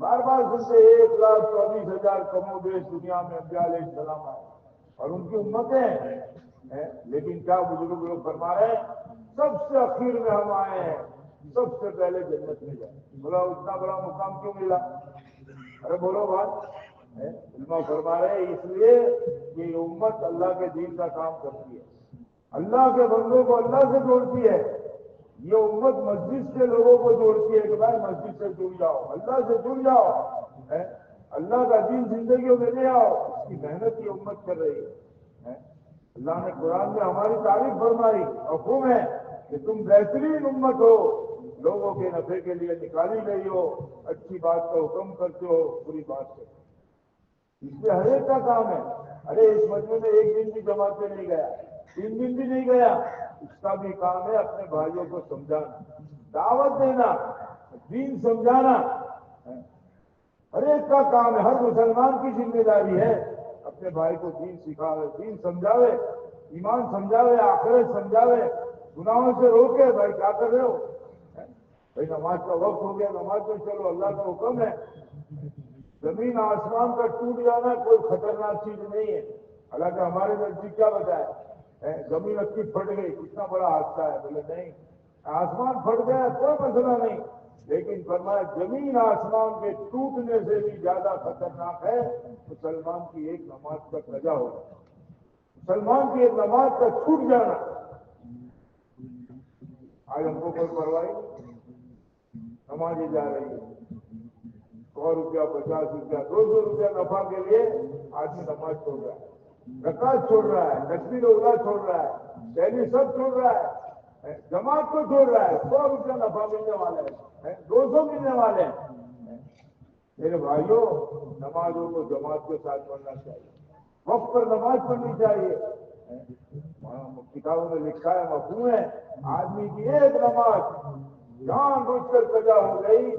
بار بار سنتے 1,24,000 کم و بیش دنیا میں انبیاء علیہ السلام آئے اور ان کی امتیں ہیں، لیکن کیا بزرگ لوگ فرما رہے ہیں سب سے اخیر میں ہم آئے ہیں، سب سے پہلے جنت میں جائیں۔ بولا اتنا بڑا مقام کیوں ملا؟ ارے بولو بات، علماء فرما رہے ہیں اس لیے کہ یہ امت اللہ کے دین کا کام کرتی ہے، اللہ کے بندوں کو اللہ سے جوڑتی ہے۔ یہ امت مسجد سے لوگوں کو جوڑتی ہے کہ بھائی مسجد سے جڑ جاؤ، اللہ سے جڑ جاؤ، اللہ کا دین زندگیوں میں لے آؤ۔ اس کی محنت یہ امت کر رہی ہے۔ اللہ نے قرآن میں ہماری تعریف فرمائی، حکم ہے کہ تم بہترین امت ہو، لوگوں کے نفع کے لیے نکالی گئی ہو، اچھی بات کا حکم کرتے ہو، بری بات سے۔ اس میں ہر ایک کا کام ہے۔ ارے اس مجمع میں ایک دن بھی جماعت پہ نہیں گیا، 3 دن بھی نہیں گیا، اس کا بھی کام ہے اپنے بھائیوں کو سمجھانا، دعوت دینا، دین سمجھانا، ہر ایک کا کام ہے۔ ہر مسلمان کی ذمہ داری ہے اپنے بھائی کو دین سکھاوے، دین سمجھاوے، ایمان سمجھاوے، آخرت سمجھاوے، گناہوں سے روکے۔ بھائی کیا کر رہے ہو؟ بھائی نماز کا وقت ہو گیا، نماز میں چلو، اللہ کا حکم ہے۔ زمین آسمان کا ٹوٹ جانا کوئی خطرناک چیز نہیں ہے، حالانکہ ہمارے نزدیک کیا بتائے، زمین اچھی پھٹ گئی کتنا بڑا حادثہ ہے، بولے نہیں، آسمان پھٹ گیا کوئی مسئلہ نہیں، لیکن فرمایا زمین آسمان کے ٹوٹنے سے بھی زیادہ خطرناک ہے مسلمان کی ایک نماز کا قضا ہونا، مسلمان کی ایک نماز کا چھوٹ جانا۔ آج ہم کو کوئی پرواہ نہیں، نمازیں جا رہی ہے، 100 روپیہ، 50 روپیہ، 200 روپیہ نفع کے لیے آدمی نماز چھوڑ رہا ہے، زکات چھوڑ رہا ہے، تکبیر اولا چھوڑ رہا ہے، دہلی سب چھوڑ رہا ہے، جماعت کو چھوڑ رہا ہے۔ 100 روپیہ نفع ملنے والے ہیں، 200 ملنے والے ہیں۔ میرے بھائیوں، نمازوں کو جماعت کے ساتھ پڑھنا چاہیے، وقت پر نماز پڑھنی چاہیے۔ کتابوں میں لکھا ہے، مفہوم ہے، آدمی کی ایک نماز جان بوجھ کر قضا ہو گئی،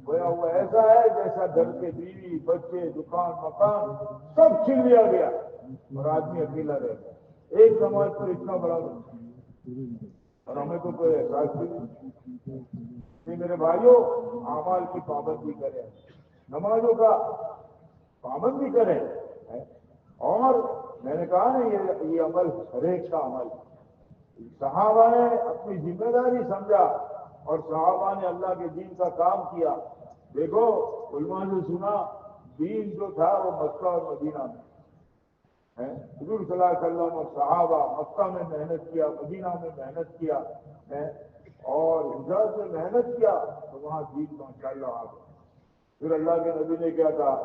گویا وہ ایسا ہے جیسا گھر کے بیوی بچے دکان مکان سب چھین لیا گیا اور آدمی اکیلا رہ گیا۔ ایک نماز پر اتنا بڑا اور ہمیں تو کوئی احساس بھی نہیں۔ میرے بھائیوں، اعمال کی پابندی کریں، نمازوں کا پابندی کریں، اور میں نے کہا نا یہ عمل ہر ایک کا عمل۔ صحابہ نے اپنی ذمہ داری سمجھا اور صحابہ نے اللہ کے دین کا کام کیا۔ دیکھو علماء نے سنا دین جو تھا وہ مکہ اور مدینہ میں، حضور صلی اللہ علیہ وسلم اور صحابہ مکہ میں محنت کیا، مدینہ میں محنت کیا، اور حجاز میں محنت کیا تو وہاں دین ماشاءاللہ آ گیا۔ پھر اللہ کے نبی نے کیا کہا،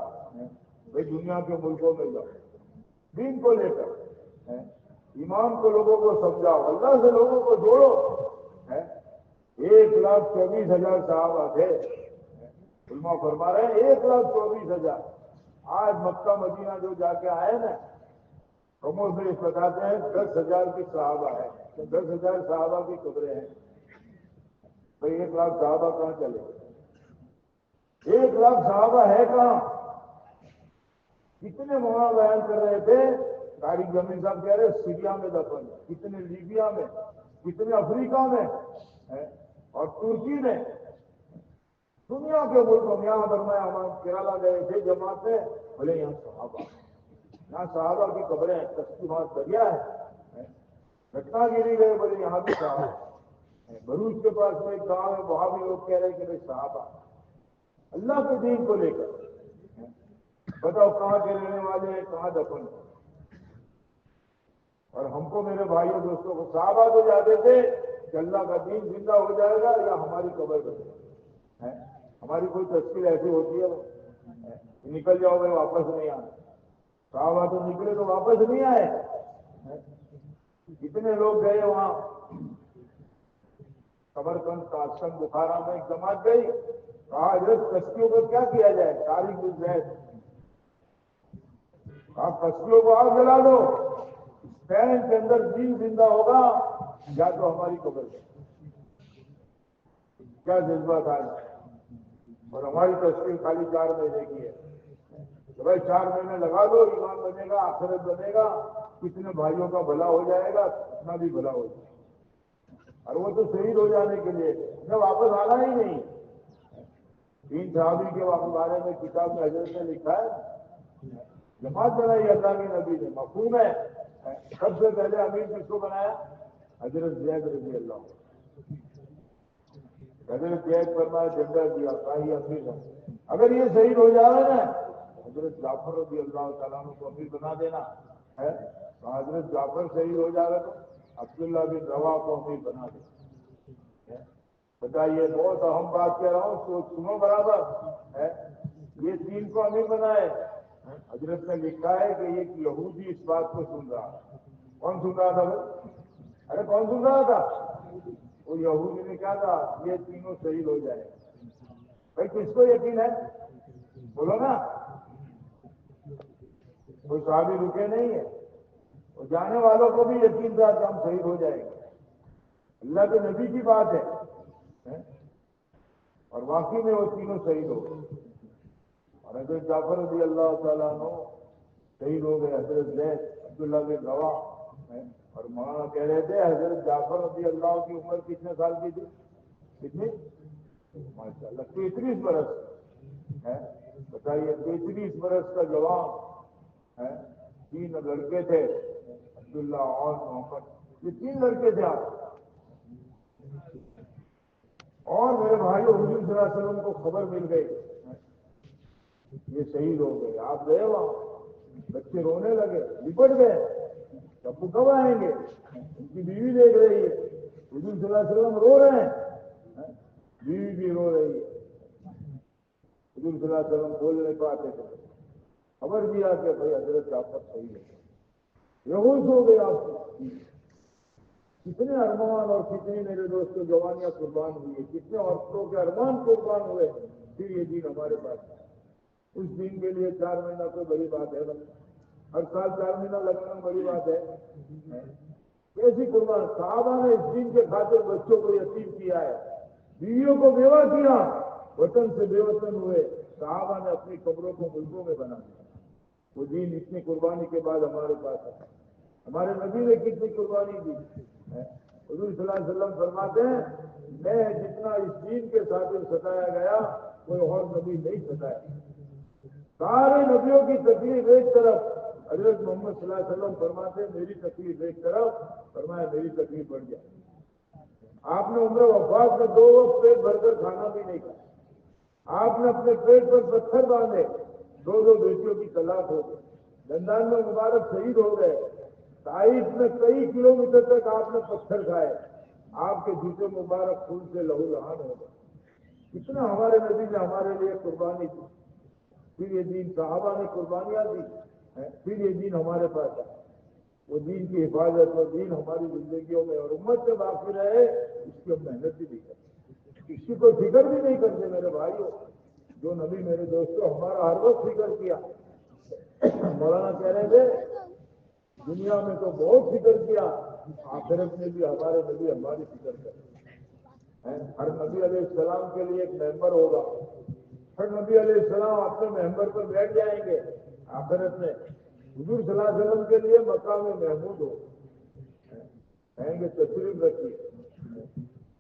بھائی دنیا کے ملکوں میں جاؤ، دین کو لے کر ایمان کو لوگوں کو سمجھاؤ، اللہ سے لوگوں کو جوڑو۔ 1,24,000 صحابہ تھے، علماء فرما رہے ہیں 1,24,000۔ آج مکہ مدینہ جو جا کے آئے نا، کموں سے بتاتے ہیں 10,000 کے صحابہ ہیں، 10,000 صحابہ کی قبریں ہیں۔ بھائی 1,00,000 صحابہ کہاں چلے؟ 1,00,000 صحابہ ہے کہاں؟ کتنے مولانا بیان کر رہے تھے، طارق جمیل صاحب کہہ رہے سیریا میں دفن، کتنے لیبیا میں، کتنے افریقہ میں، اور ترکی میں، دنیا کے ملکوں میں۔ یہاں فرمایا ہم کیرالہ گئے تھے جماعت میں، بولے یہاں صحابہ کی قبریں ہیں، کشتی وہاں دریا ہے۔ رتنا گیری گئے، بولے یہاں بھی صحابہ۔ بروچ کے پاس میں ایک گاؤں ہے، وہاں بھی لوگ کہہ رہے کہ بھائی صحابہ اللہ کے دین کو لے کر، بتاؤ کہاں کے رہنے والے ہیں، کہاں دفن ہیں۔ اور ہم کو میرے بھائیوں دوستوں کو صحابہ تو جاتے تھے کہ اللہ کا دین زندہ ہو جائے گا یا ہماری قبر بنے گی۔ ہماری کوئی تشکیل ایسی ہوتی ہے نکل جاؤ گے واپس نہیں آنا، صحابہ تو نکلے تو واپس نہیں آئے۔ کتنے لوگ گئے وہاں، سمرقند، تاشقند، بخارا میں ایک جماعت گئی، کہا حضرت کشتیوں کو کیا کیا جائے، طارق بن زید، کہا کشتیوں کو آگ جلا دو، اسپین کے اندر دین زندہ ہوگا یا تو ہماری قبر ہے۔ کیا جذبہ تھا، اور ہماری تشکیل خالی 4 مہینے کی ہے کہ بھائی 4 مہینے لگا دو، ایمان بنے گا، آخرت بنے گا، کتنے بھائیوں کا بھلا ہو جائے گا، اتنا بھی بھلا ہو جائے گا۔ اور وہ تو شہید ہو جانے کے لیے، انہیں واپس آنا ہی نہیں۔ تین صحابی کے بارے میں کتاب میں حضرت نے لکھا ہے، جماعت بنائی اللہ کے نبی نے، مفہوم ہے۔ سب سے پہلے امیر کس کو بنایا؟ حضرت زید رضی اللہ عنہ۔ حضرت زید فرمایا جھنڈا دیا کائی امیر ہے، اگر یہ شہید ہو جائے نا حضرت جعفر رضی اللہ تعالیٰ عنہ کو امیر بنا دینا ہے، تو حضرت جعفر شہید ہو جائے گا تو عبداللہ بن روا کو امیر بنا دے۔ بتائیے، بہت اہم بات کہہ رہا ہوں، سنو برابر ہے۔ یہ تین کو امیر بنائے۔ حضرت نے لکھا ہے کہ ایک یہودی اس بات کو سن رہا تھا۔ کون سن رہا تھا وہ؟ ارے کون سن رہا تھا؟ وہ یہودی نے کہا تھا یہ تینوں شہید ہو جائے۔ بھائی کس کو یقین ہے؟ بولو نا۔ کوئی صحابی رکے نہیں ہے، اور جانے والوں کو بھی یقین تھا کہ ہم شہید ہو جائیں گے، اللہ کے نبی کی بات ہے، اور واقعی میں وہ تینوں شہید ہو گئے۔ اور حضرت جعفر رضی اللہ تعالیٰ عنہ شہید ہو گئے، حضرت زید، عبداللہ بن روا، اور مولانا کہہ رہے تھے حضرت جعفر رضی اللہ کی عمر کتنے سال کی تھی؟ کتنی؟ ماشاء اللہ 33 برس ہے۔ بتائیے 33 برس کا جوان ہے، تین لڑکے تھے، عبداللہ اور محمد، یہ تین لڑکے تھے آپ۔ اور میرے بھائیو حضور صلی اللہ علیہ وسلم کو خبر مل گئی یہ شہید ہو گئے۔ آپ گئے وہاں، بچے رونے لگے، لپٹ گئے، ابو کب آئیں گے؟ ان کی بیوی دیکھ رہی ہے، حضور صلی اللہ علیہ وسلم رو رہے ہیں، بیوی بھی رو رہی ہے۔ حضور صلی اللہ علیہ وسلم بول نہیں پاتے تھے، خبر دیا کہ بھائی حضرت جعفر صحیح ہے، یہوش ہو گئے آپ کو۔ کتنے ارمان اور کتنی میرے دوستوں جوانیاں قربان ہوئی ہے، کتنے عورتوں کے ارمان قربان ہوئے، پھر یہ دین ہمارے پاس ہے۔ اس دین کے لیے 4 مہینہ کوئی بڑی بات ہے؟ ہر سال 4 مہینہ لگنا بڑی بات ہے؟ کیسی قربان؟ صحابہ نے اس دین کے خاطر بچوں کو یتیم کیا ہے، بیویوں کو بیوہ کیا، وطن سے بے وطن ہوئے، صحابہ نے اپنی قبروں کو ملکوں میں بنا دیا۔ وہ دین اتنی قربانی کے بعد ہمارے پاس ہے۔ ہمارے نبی نے کتنی قربانی دی ہے۔ حضور صلی اللہ علیہ وسلم فرماتے ہیں میں جتنا اس دین کے ساتھ ستایا گیا کوئی اور نبی نہیں ستایا۔ سارے نبیوں کی تکلیف ایک طرف، حضرت محمد صلی اللہ علیہ وسلم فرماتے ہیں میری تکلیف ایک طرف، فرمایا میری تکلیف بڑھ جائے۔ آپ نے عمر وفات میں 2 وقت پیٹ بھر کر کھانا بھی نہیں کھایا، آپ نے اپنے پیٹ پر پتھر باندھے، 2 بیٹیوں کی طلاق ہو گئی، دندان میں مبارک شہید ہو گئے، طائف میں کئی کلومیٹر تک آپ نے پتھر کھائے، آپ کے جوتے مبارک خون سے لہو لہان ہو گئے۔ کتنا ہمارے نبی نے ہمارے لیے قربانی دی، پھر یہ دین صحابہ نے قربانیاں دی، پھر یہ دین ہمارے پاس ہے۔ وہ دین کی حفاظت اور دین ہماری زندگیوں میں اور امت سے باقی رہے، اس کی ہم محنت بھی نہیں کرتے، کسی کو فکر بھی نہیں کرتے۔ میرے بھائیوں، جو نبی میرے دوستوں ہمارا ہر وقت فکر کیا، مولانا کہہ رہے تھے دنیا میں تو بہت فکر کیا، آخرت میں بھی ہمارے نبی ہماری فکر کرتے ہیں۔ ہر نبی علیہ السلام کے لیے ایک ممبر ہوگا، ہر نبی علیہ السلام اپنے ممبر پر بیٹھ جائیں گے آخرت میں۔ حضور صلی اللہ علیہ وسلم کے لیے مقام محمود ہو، کہیں گے تشریف رکھیے،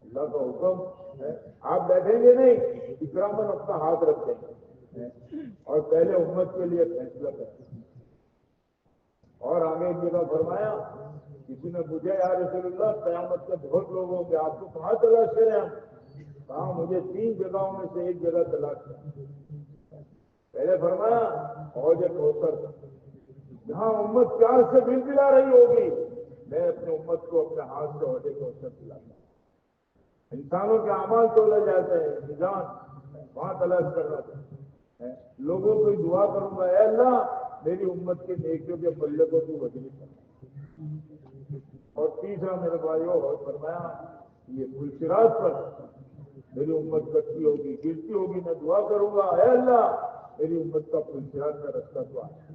اللہ کا حکم ہے، آپ بیٹھیں گے نہیں، اکراماً اپنا ہاتھ رکھ دیں گے اور پہلے امت کے لیے فیصلہ کریں۔ اور آگے ایک جگہ فرمایا، کسی نے پوچھا یا رسول اللہ قیامت کے بہت لوگ ہوں گے، آپ کو کہاں تلاش کریں ہم؟ کہا مجھے 3 جگہوں میں سے ایک جگہ تلاش کریں۔ پہلے فرمایا حوض کوثر، جہاں امت پیار سے بل پلا رہی ہوگی، میں اپنے امت کو اپنے ہاتھ سے حوض کوثر پلاتا ہوں۔ انسانوں کے اعمال تولے جاتے ہیں، میزان وہاں تلاش کرنا ہے۔ لوگوں کو دعا کروں گا اے اللہ میری امت کے نیکیوں کے پلے کو تو وزن کر۔ اور تیسرا میرے بھائیوں اور فرمایا یہ پلسرات پر میری امت کٹتی ہوگی، گرتی ہوگی، میں دعا کروں گا اے اللہ میری امت کا پلسرات کا رستہ تو آیا۔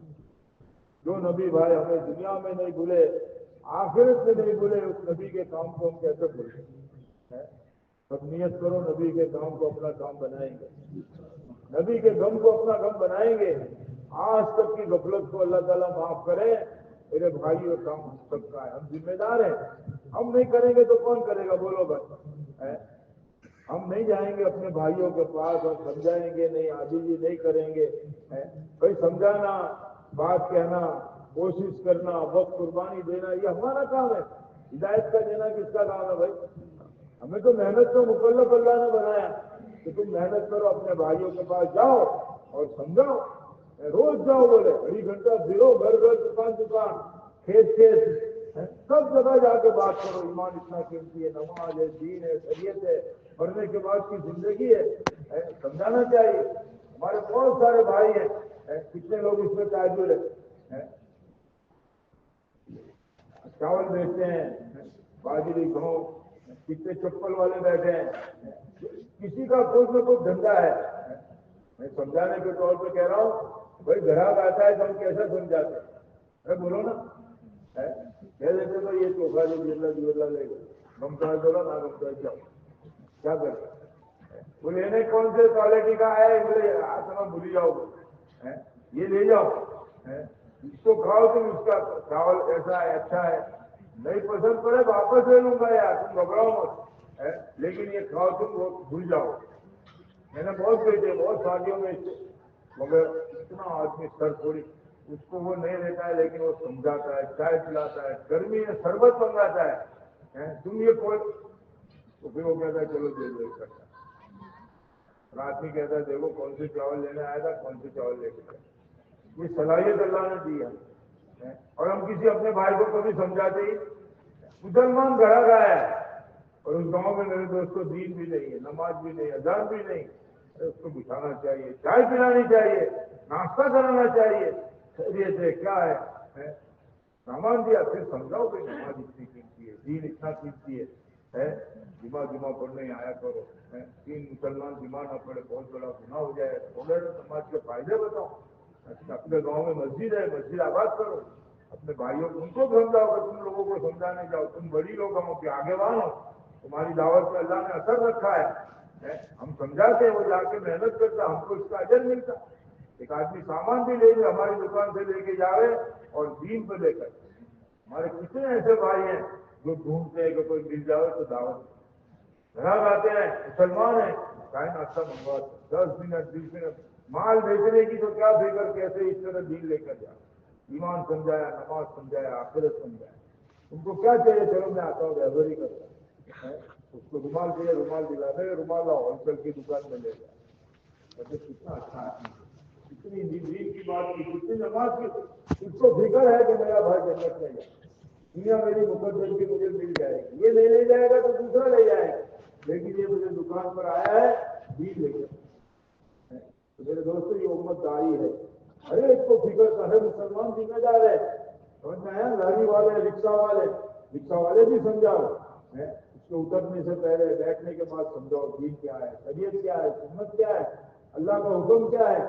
جو نبی بھائی ہمیں دنیا میں نہیں بھولے، آخرت میں نہیں بھولے، اس نبی کے کام کو ہم کیسے بھول سکتے ہیں؟ سب نیت کرو نبی کے کام کو اپنا کام بنائیں گے، نبی کے غم کو اپنا غم بنائیں گے۔ آج تک کی غفلت کو اللہ تعالیٰ معاف کرے۔ میرے بھائی اور کام ہم سب کا ہے، ہم ذمہ دار ہیں، ہم نہیں کریں گے تو کون کرے گا؟ بولو بس۔ ہم نہیں جائیں گے اپنے بھائیوں کے پاس اور سمجھائیں گے نہیں، عاجزی نہیں کریں گے. بھائی سمجھانا، بات کہنا، کوشش کرنا، وقت قربانی دینا، یہ ہمارا کام ہے. ہدایت کا دینا کس کا کام ہے بھائی؟ ہمیں تو محنت کا مکلف اللہ نے بنایا کہ تم محنت کرو، اپنے بھائیوں کے پاس جاؤ اور سمجھاؤ. روز جاؤ، بولے 2.5 گھنٹہ پھرو، گھر گھر، دکان دکان، کھیت کھیت، سب جگہ جا کے بات کرو. ایمان اتنا قیمتی ہے، نماز ہے، دین ہے، شریعت ہے، مرنے کے بعد کی زندگی ہے. سمجھانا چاہیے. ہمارے بہت سارے بھائی ہیں، کتنے لوگ اس میں تاجر ہیں، چاول بیچتے ہیں، باجری گیہوں، کتنے چپل والے بیٹھے ہیں، کسی کا کچھ نہ کچھ دھندا ہے. میں سمجھانے کے طور پہ کہہ رہا ہوں، بھائی گراہک آتا ہے تو ہم کیسے سمجھاتے ہیں؟ ارے بولو نا، کہہ دیتے تو یہ چوکھا جو جیلا لے گا، گمتا بولو نہ گمتا جاؤ، کیا کرتے؟ وہ لینے کون سے کوالٹی کا ہے؟ بولے آسما بھولی جاؤ، یہ لے جاؤ، اس کو کھاؤ، تم اس کا چاول ایسا ہے، اچھا ہے، نہیں پسند پڑے واپس لے لوں گا یار، تم گھبراؤ مت، لیکن یہ کھاؤ، تم وہ بھول جاؤ. میں نے بہت بیٹے، بہت شادیوں میں، مگر اتنا آدمی سر تھوڑی، اس کو وہ نہیں رہتا ہے، لیکن وہ سمجھاتا ہے، چائے پلاتا ہے، گرمی میں شربت منگاتا ہے، تم یہ کوئی، تو پھر وہ کہتا ہے چلو دے دو کرتا. رات میں کہتا ہے دیکھو کون سے چاول لینے آیا تھا، کون سے چاول لے کے آیا. یہ صلاحیت اللہ نے دی ہے. اور ہم کسی اپنے بھائی کو کبھی سمجھاتے ہی. مسلمان گھر گیا ہے اور اس گاؤں میں میرے دوست کو دین بھی نہیں ہے، نماز بھی نہیں، اذان بھی نہیں، اس کو بٹھانا چاہیے، چائے پلانی چاہیے، ناشتہ کرانا چاہیے، خیریت ہے کیا ہے، سامان دیا، پھر سمجھاؤ کہ نماز اتنی قیمتی ہے، دین اتنا قیمتی ہے. جمعہ پڑھنے آیا کرو. 3 مسلمان جمعہ نہ پڑھے بہت بڑا گناہ ہو جائے. بولے سماج کے فائدے بتاؤ. اپنے گاؤں میں مسجد ہے، مسجد آباد کرو. اپنے بھائیوں کو ان کو سمجھاؤ کہ تم لوگوں کو سمجھانے جاؤ، تم بڑی لوگ ہو کہ آگے بڑھو، تمہاری دعوت پہ اللہ نے اثر رکھا ہے. ہم سمجھاتے ہیں، وہ جا کے محنت کرتا، ہم کو اس کا اجر ملتا. ایک آدمی سامان بھی لے لے، ہماری دکان سے لے کے جاوے اور دین پہ لے کر. ہمارے کتنے ایسے بھائی ہیں جو ڈھونڈتے ہیں کہ کوئی مل جائے تو دعوت. گھر آتے ہیں، مسلمان ہیں، چاہے ناشتہ منگوا 10 منٹ 20 منٹ. مال بیچنے کی تو کیا فکر، کیسے اس طرح دین لے کر جا. ایمان سمجھایا، نماز سمجھایا، آخرت سمجھایا. ان کو کیا چاہیے؟ چلو میں آتا ہوں، ڈرائیوری کرتا ہوں. اس کو رومال چاہیے، رومال دلا دے، رومال لاؤ، ہول سیل کی دکان میں لے جا. کہتے کتنا اچھا ہے، کتنی دین کی بات کی، کتنی نماز کی. اس کو فکر ہے کہ میرا بھائی جنت میں جائے، دنیا میری مقدر کی مجھے مل جائے گی. یہ نہیں لے جائے گا تو دوسرا لے جائے گا، لیکن یہ مجھے دکان پر آیا ہے دین لے کر. تو میرے دوستوں یہ امت داری ہے. ہر ایک کو فکر کا ہے، مسلمان ذمہ دار ہے. سمجھ میں آیا؟ لاری والے، رکشہ والے بھی سمجھاؤ. اس کے اترنے سے پہلے، بیٹھنے کے بعد سمجھاؤ دین کیا ہے، شریعت کیا ہے، سنت کیا ہے، اللہ کا حکم کیا ہے.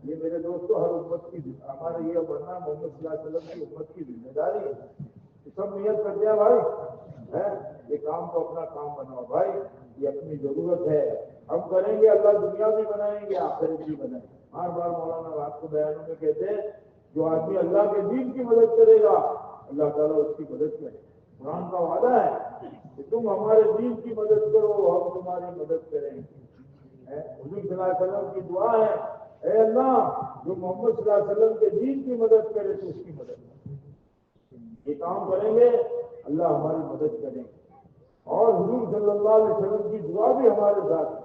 یہ میرے دوستوں ہر امت کی، ہمارے یہ بننا محمد صلی اللہ علیہ وسلم کی امت کی ذمہ داری ہے. سب نیت کرتے ہیں بھائی، یہ کام کو اپنا کام بناؤ بھائی، یہ اپنی ضرورت ہے. ہم کریں گے، اللہ دنیا بھی بنائیں گے، آخرت بھی بنائیں گے. بار بار مولانا رات کو بیانوں میں کہتے ہیں، جو آدمی اللہ کے دین کی مدد کرے گا اللہ تعالیٰ اس کی مدد کرے. قرآن کا وعدہ ہے کہ تم ہمارے دین کی مدد کرو، ہم تمہاری مدد کریں گے. حضور صلی اللہ علیہ وسلم کی دعا ہے، اے اللہ جو محمد صلی اللہ علیہ وسلم کے دین کی مدد کرے تو اس کی مدد کرے. یہ کام کریں گے اللہ ہماری مدد کریں گے. اور حضور صلی اللہ علیہ وسلم کی دعا بھی ہمارے ساتھ ہے.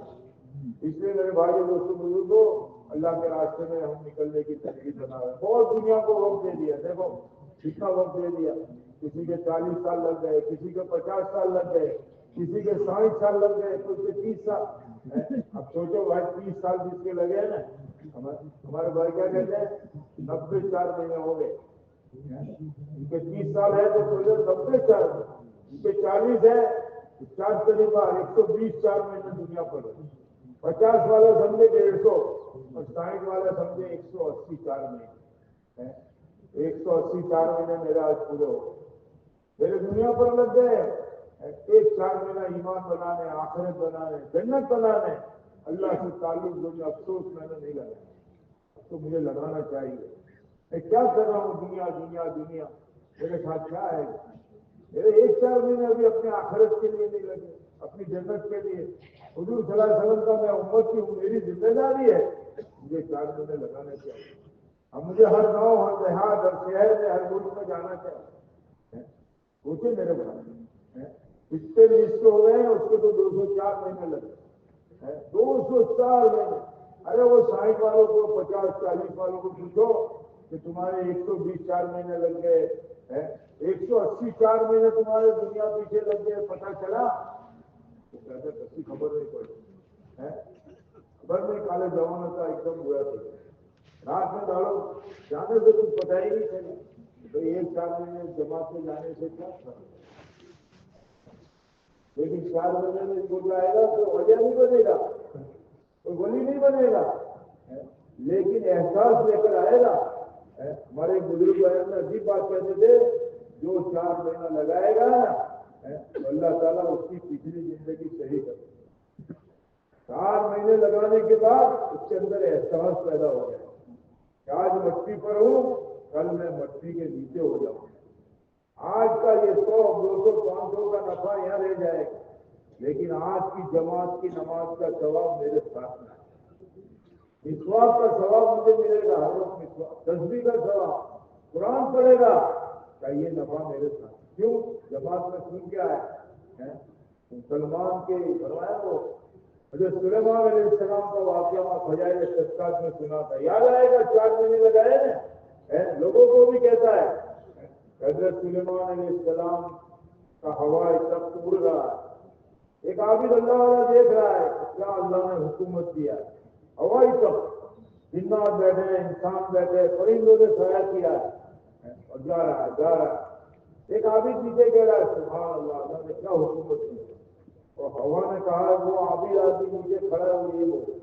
اس لیے میرے بھائی دوستوں بزرگوں، اللہ کے راستے میں ہم نکلنے کی ترغیب بنا رہے ہیں. بہت دنیا کو وقت دے دیا، دیکھو کتنا وقت دے دیا. کسی کے 40 سال لگ گئے، کسی کے 50 سال لگ گئے، کسی کے 60 سال لگ گئے، کسی کے 30 سال. اب سوچو بھائی 30 سال جس کے لگے ہیں نا، ہمارے بھائی کیا کہتے ہیں 94 مہینے ہو گئے. ان کے 30 سال ہے تو 94، ان کے 40 ہے، 50 قریب 120 4 مہینے دنیا پر ہے. 50 والا سمجھے 150 اور 60 والا سمجھے 180 4 مہینے. 180 4 مہینے میرا آج پورے ہو گئے، میرے دنیا پر لگ گئے. ایک 4 مہینہ ایمان بنانے، آخرت بنانے، جنت بنانے، اللہ سے تعلق جو میں افسوس میں نے نہیں لگایا. تو مجھے لگانا چاہیے. میں کیا کر رہا ہوں؟ دنیا دنیا دنیا. میرے ساتھ کیا ہے؟ میرے 1 4 مہینے ابھی اپنے آخرت کے لیے نہیں لگے. اپنی جنت کے لیے. حضور صلی اللہ علیہ وسلم کا میں امت کی ہوں، میری ذمہ داری ہے مجھے 4 مہینے لگانے چاہیے. اب مجھے ہر گاؤں، ہر دیہات، ہر شہر میں، ہر ملک میں جانا چاہیے. سوچے میرے بھائی، اتنے لسٹ ہو گئے ہیں، اس کو تو 204 مہینے لگے. 204 مہینے. ارے وہ 60 والوں کو، 50-40 والوں کو پوچھو کہ تمہارے 120 مہینے لگ گئے، 180 مہینے تمہارے دنیا پیچھے لگ گئے، پتہ چلا؟ تو کہتے کسی خبر نہیں پڑی. خبر نہیں، کالے جوانوں کا ایک دم ہوا تھا. رات میں ڈالو جانے سے کچھ پتہ ہی نہیں چلا. بھائی 1 مہینے جماعت میں جانے سے کیا فرق؟ لیکن 4 مہینے میں جو جائے گا تو وجہ نہیں بنے گا، کوئی ولی نہیں بنے گا، لیکن احساس لے کر آئے گا. ہمارے بزرگ بہن میں عجیب بات کہتے تھے، جو 4 مہینہ لگائے گا تو اللہ تعالیٰ اس کی پچھلی زندگی صحیح کرے. 4 مہینے لگانے کے بعد اس کے اندر احساس پیدا ہو گیا کہ آج مٹی پر ہوں، کل میں مٹی کے نیچے ہو جاؤں. آج کا یہ 100، 200، 500 کا نفع یہاں رہ جائے گا، لیکن آج کی جماعت کی نماز کا ثواب میرے ساتھ میں ہے. مسواک کا ثواب مجھے ملے گا، ہر وقت مسواک، تسبیح کا ثواب، قرآن پڑھے گا، کہ یہ نفع میرے ساتھ. کیوں؟ جماعت میں سن کیا ہے؟ مسلمان کے فرمایا وہ حضرت سلیمان علیہ السلام کا واقعہ فضائل صدقات میں سنا تھا. یاد آئے گا؟ 4 مہینے لگائے نا. لوگوں کو بھی کہتا ہے حضرت سلیمان علیہ السلام کا ہوائی تخت اڑ رہا ہے. ایک عابد اللہ والا دیکھ رہا ہے کیا اللہ نے حکومت دیا ہے. ہوائی تخت، جنات بیٹھے، انسان بیٹھے، پرندوں نے سایہ کیا ہے اور جا رہا ہے. ایک عابد نیچے کہہ رہا ہے سبحان اللہ، اللہ نے کیا حکومت دی. اور ہوا نے کہا وہ عابد آدمی نیچے کھڑا ہے، وہ یہ بولے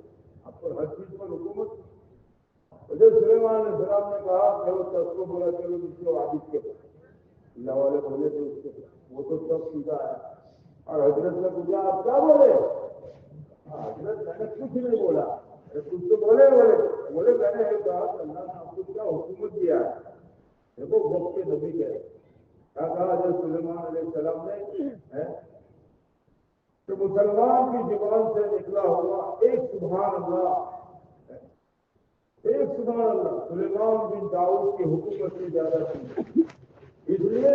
اب پر ہر چیز پر حکومت. حضرت سلیمان علیہ السلام نے کہا چلو تخت کو بولا چلو دوسرے عابد کے پاس. اللہ والے بولے تھے اس کے وہ تو سب سیدھا ہے. اور حضرت نے پوچھا آپ کیا بولے؟ حضرت میں نے کچھ نہیں بولا. کچھ تو بولے میں نے کہا اللہ نے آپ کو کیا حکومت دیا ہے. دیکھو وقت کے نبی کہہ کیا کہا حضرت سلیمان علیہ السلام نے کہ مسلمان کی زبان سے نکلا ہوا ایک سبحان اللہ، ایک سبحان اللہ سلیمان بن داؤد کی حکومت سے زیادہ تھی. اس لیے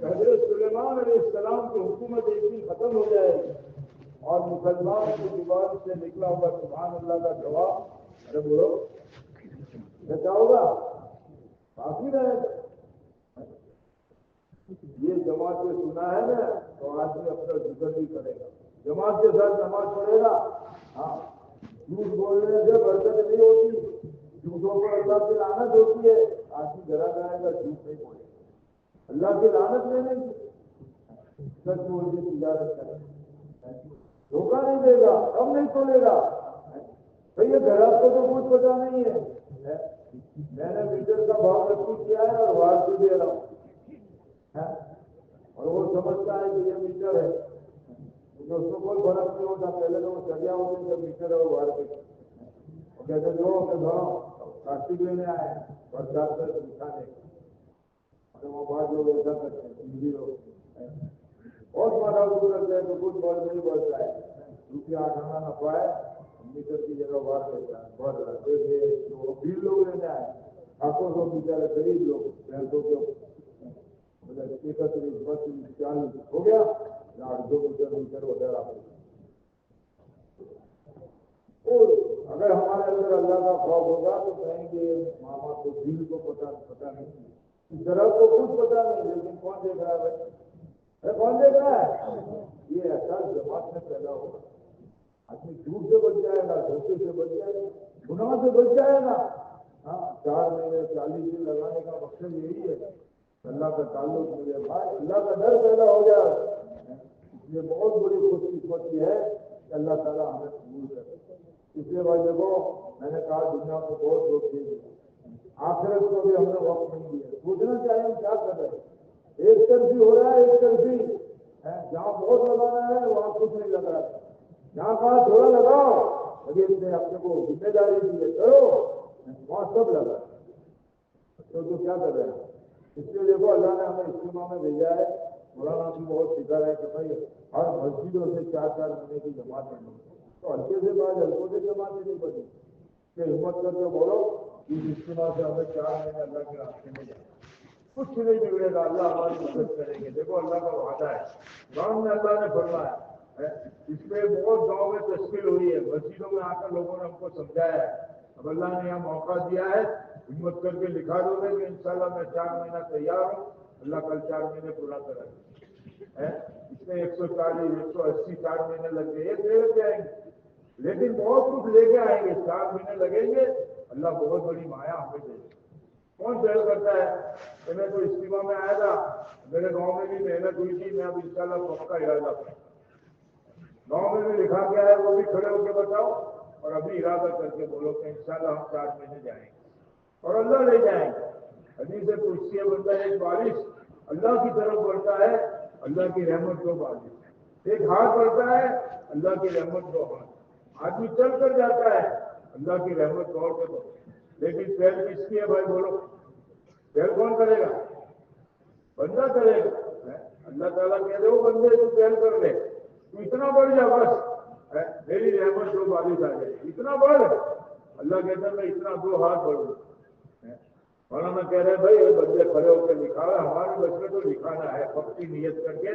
حضرت سلیمان علیہ السلام کی حکومت ایک دن ختم ہو جائے گی اور مسلمان کی زبان سے نکلا ہوا سبحان اللہ کا جواب ارے بولو کیا ہوگا؟ باقی رہے گا. یہ جماعت سے سنا ہے نا تو آدمی اپنا ذکر بھی کرے گا، جماعت کے ساتھ نماز پڑھے گا. ہاں، جھوٹ بولنے سے برکت نہیں ہوتی، جھوٹوں پر اللہ کی لعنت ہوتی ہے. آدمی ذرا جائے گا جھوٹ نہیں بولے گا، اللہ کی لعنت لینے کی. سچ بول کے تجارت کرے، دھوکہ نہیں دے گا، کم نہیں تولے گا. بھائی یہ گھراٹ کو تو کچھ پتا نہیں ہے، میں نے میٹر کا بھاؤ نقصی کیا ہے اور وار سے دے رہا ہوں اور وہ سمجھتا ہے کہ یہ میٹر ہے. اس کو کوئی فرق نہیں ہوتا. پہلے تو وہ چڑیا ہوتے جب میٹر ہے وہ وار کے کہتے جو کارتک لینے آئے اور جا کر دکھانے وہ بات لوگ ایسا کرتے ہیں. ہندی لوگ بہت ماتا کو کرتے ہیں تو کچھ بڑھ نہیں بڑھتا ہے. روپیہ 8 آنا نہ پائے میٹر کی جگہ وار کرتا ہے. بڑھ رہا ہے بھیڑ لوگ لینے آئے 800 میٹر غریب لوگ 150 کے 31 32 40 ہو گیا 8 میٹر وغیرہ. اگر ہمارے اندر اللہ کا خوف ہوگا تو کہیں گے ماما کو دل کو پتا نہیں، درخت کو کچھ پتا نہیں، لیکن کون دیکھ رہا ہے بھائی؟ کون دیکھ رہا ہے؟ یہ احساس جماعت میں پیدا ہوگا. آدمی جھوٹ سے بچ جائے گا، دھوکے سے بچ جائے گا، گناہ سے بچ جائے گا. ہاں 4 مہینے 40 دن لگانے کا مقصد یہی ہے اللہ کا تعلق ملے. بھائی اللہ کا ڈر پیدا ہو جائے. یہ بہت بڑی خوش قسمتی ہے کہ اللہ تعالیٰ ہمیں قبول کرے. اس لیے بھائی دیکھو میں نے کہا دنیا کو بہت روک دے دیا، آخرت کو بھی ہم نے وقت نہیں دیا. سوچنا چاہیے ہم کیا کر رہے ہیں. ایک طرفی ہو رہا ہے، ایک طرفی جہاں بہت لگانا ہے وہاں کچھ نہیں لگ رہا ہے. جہاں کہا تھوڑا لگاؤ ابھی نے اپنے کو ذمہ داری دی ہے کرو، وہاں سب لگا تو کیا کر رہے ہیں. اس لیے دیکھو اللہ نے ہمیں اجتماع میں بھیجا ہے، مولانا بھی بہت فکر ہے کہ بھائی ہر مسجدوں سے 4 مہینے کی جماعت کرنی، تو ہلکے سے بعد ہلکوں سے جماعت نہیں بنی کہ ہمت کر کے بولو اس اجتماع سے ہمیں 4 مہینے اللہ کے راستے میں جائیں، کچھ نہیں بگڑے گا، اللہ ہماری مدد کریں گے۔ دیکھو اللہ کا وعدہ ہے، گاؤں میں اللہ نے فرمایا ہے، اس میں بہت گاؤں میں تشکیل ہوئی ہے، مسجدوں میں آ کر لوگوں نے ہم کو سمجھایا ہے، اب اللہ نے یہاں موقع دیا ہے، ہمت کر کے لکھا دو گے کہ انشاءاللہ میں 4 مہینہ تیار ہوں، اللہ کل 4 مہینے پورا کرے گا۔ اس میں 140 180 4 مہینے لگ گئے، یہ دیر جائیں گے لیکن بہت کچھ لے کے آئیں گے، 4 مہینے لگیں گے، اللہ بہت بڑی مایا ہمیں دے گا۔ کون فیل کرتا ہے کہ میں تو اجتماع میں آیا تھا، میرے گاؤں میں بھی محنت ہوئی تھی، میں اب انشاءاللہ پکا ارادہ کروں، گاؤں میں بھی لکھا گیا ہے، وہ بھی کھڑے ہو کے بتاؤ اور ابھی ارادہ کر کے بولو کہ انشاءاللہ ہم 4 مہینے جائیں گے اور اللہ لے جائیں گے۔ حدیث قدسی ہے، بندہ ایک بارش اللہ کی طرف بڑھتا ہے، اللہ کی رحمت 2 بارش، ایک ہاتھ بڑھتا ہے، اللہ کی رحمت 2 ہاتھ، آدمی چل کر جاتا ہے، اللہ کی رحمت دوڑ کے بڑھتی ہے، لیکن پہل کس کی ہے بھائی بولو؟ پہل کون کرے گا؟ بندہ کرے گا۔ اللہ تعالیٰ کہہ دے وہ بندے تو پہل کر لے، تو اتنا بڑھ جا بس، میری رحمت 2 بارش آ جائے، اتنا بڑھ، اللہ کہتا ہے میں اتنا 2 ہاتھ بڑھوں۔ مولانا کہہ رہے بھائی یہ بندے کھڑے ہو کے لکھا ہے، ہمارے بچے تو لکھانا ہے پکی نیت کر کے،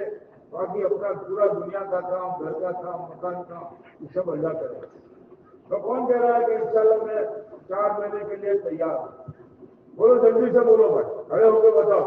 باقی اپنا پورا دنیا کا کام، گھر کا کام، مکان کا، یہ سب اللہ کرے گا۔ تو کون کہہ رہا ہے کہ انشاءاللہ میں 4 مہینے کے لیے تیار ہوں؟ بولو جلدی سے بولو بھائی، کھڑے ہو کے بتاؤ۔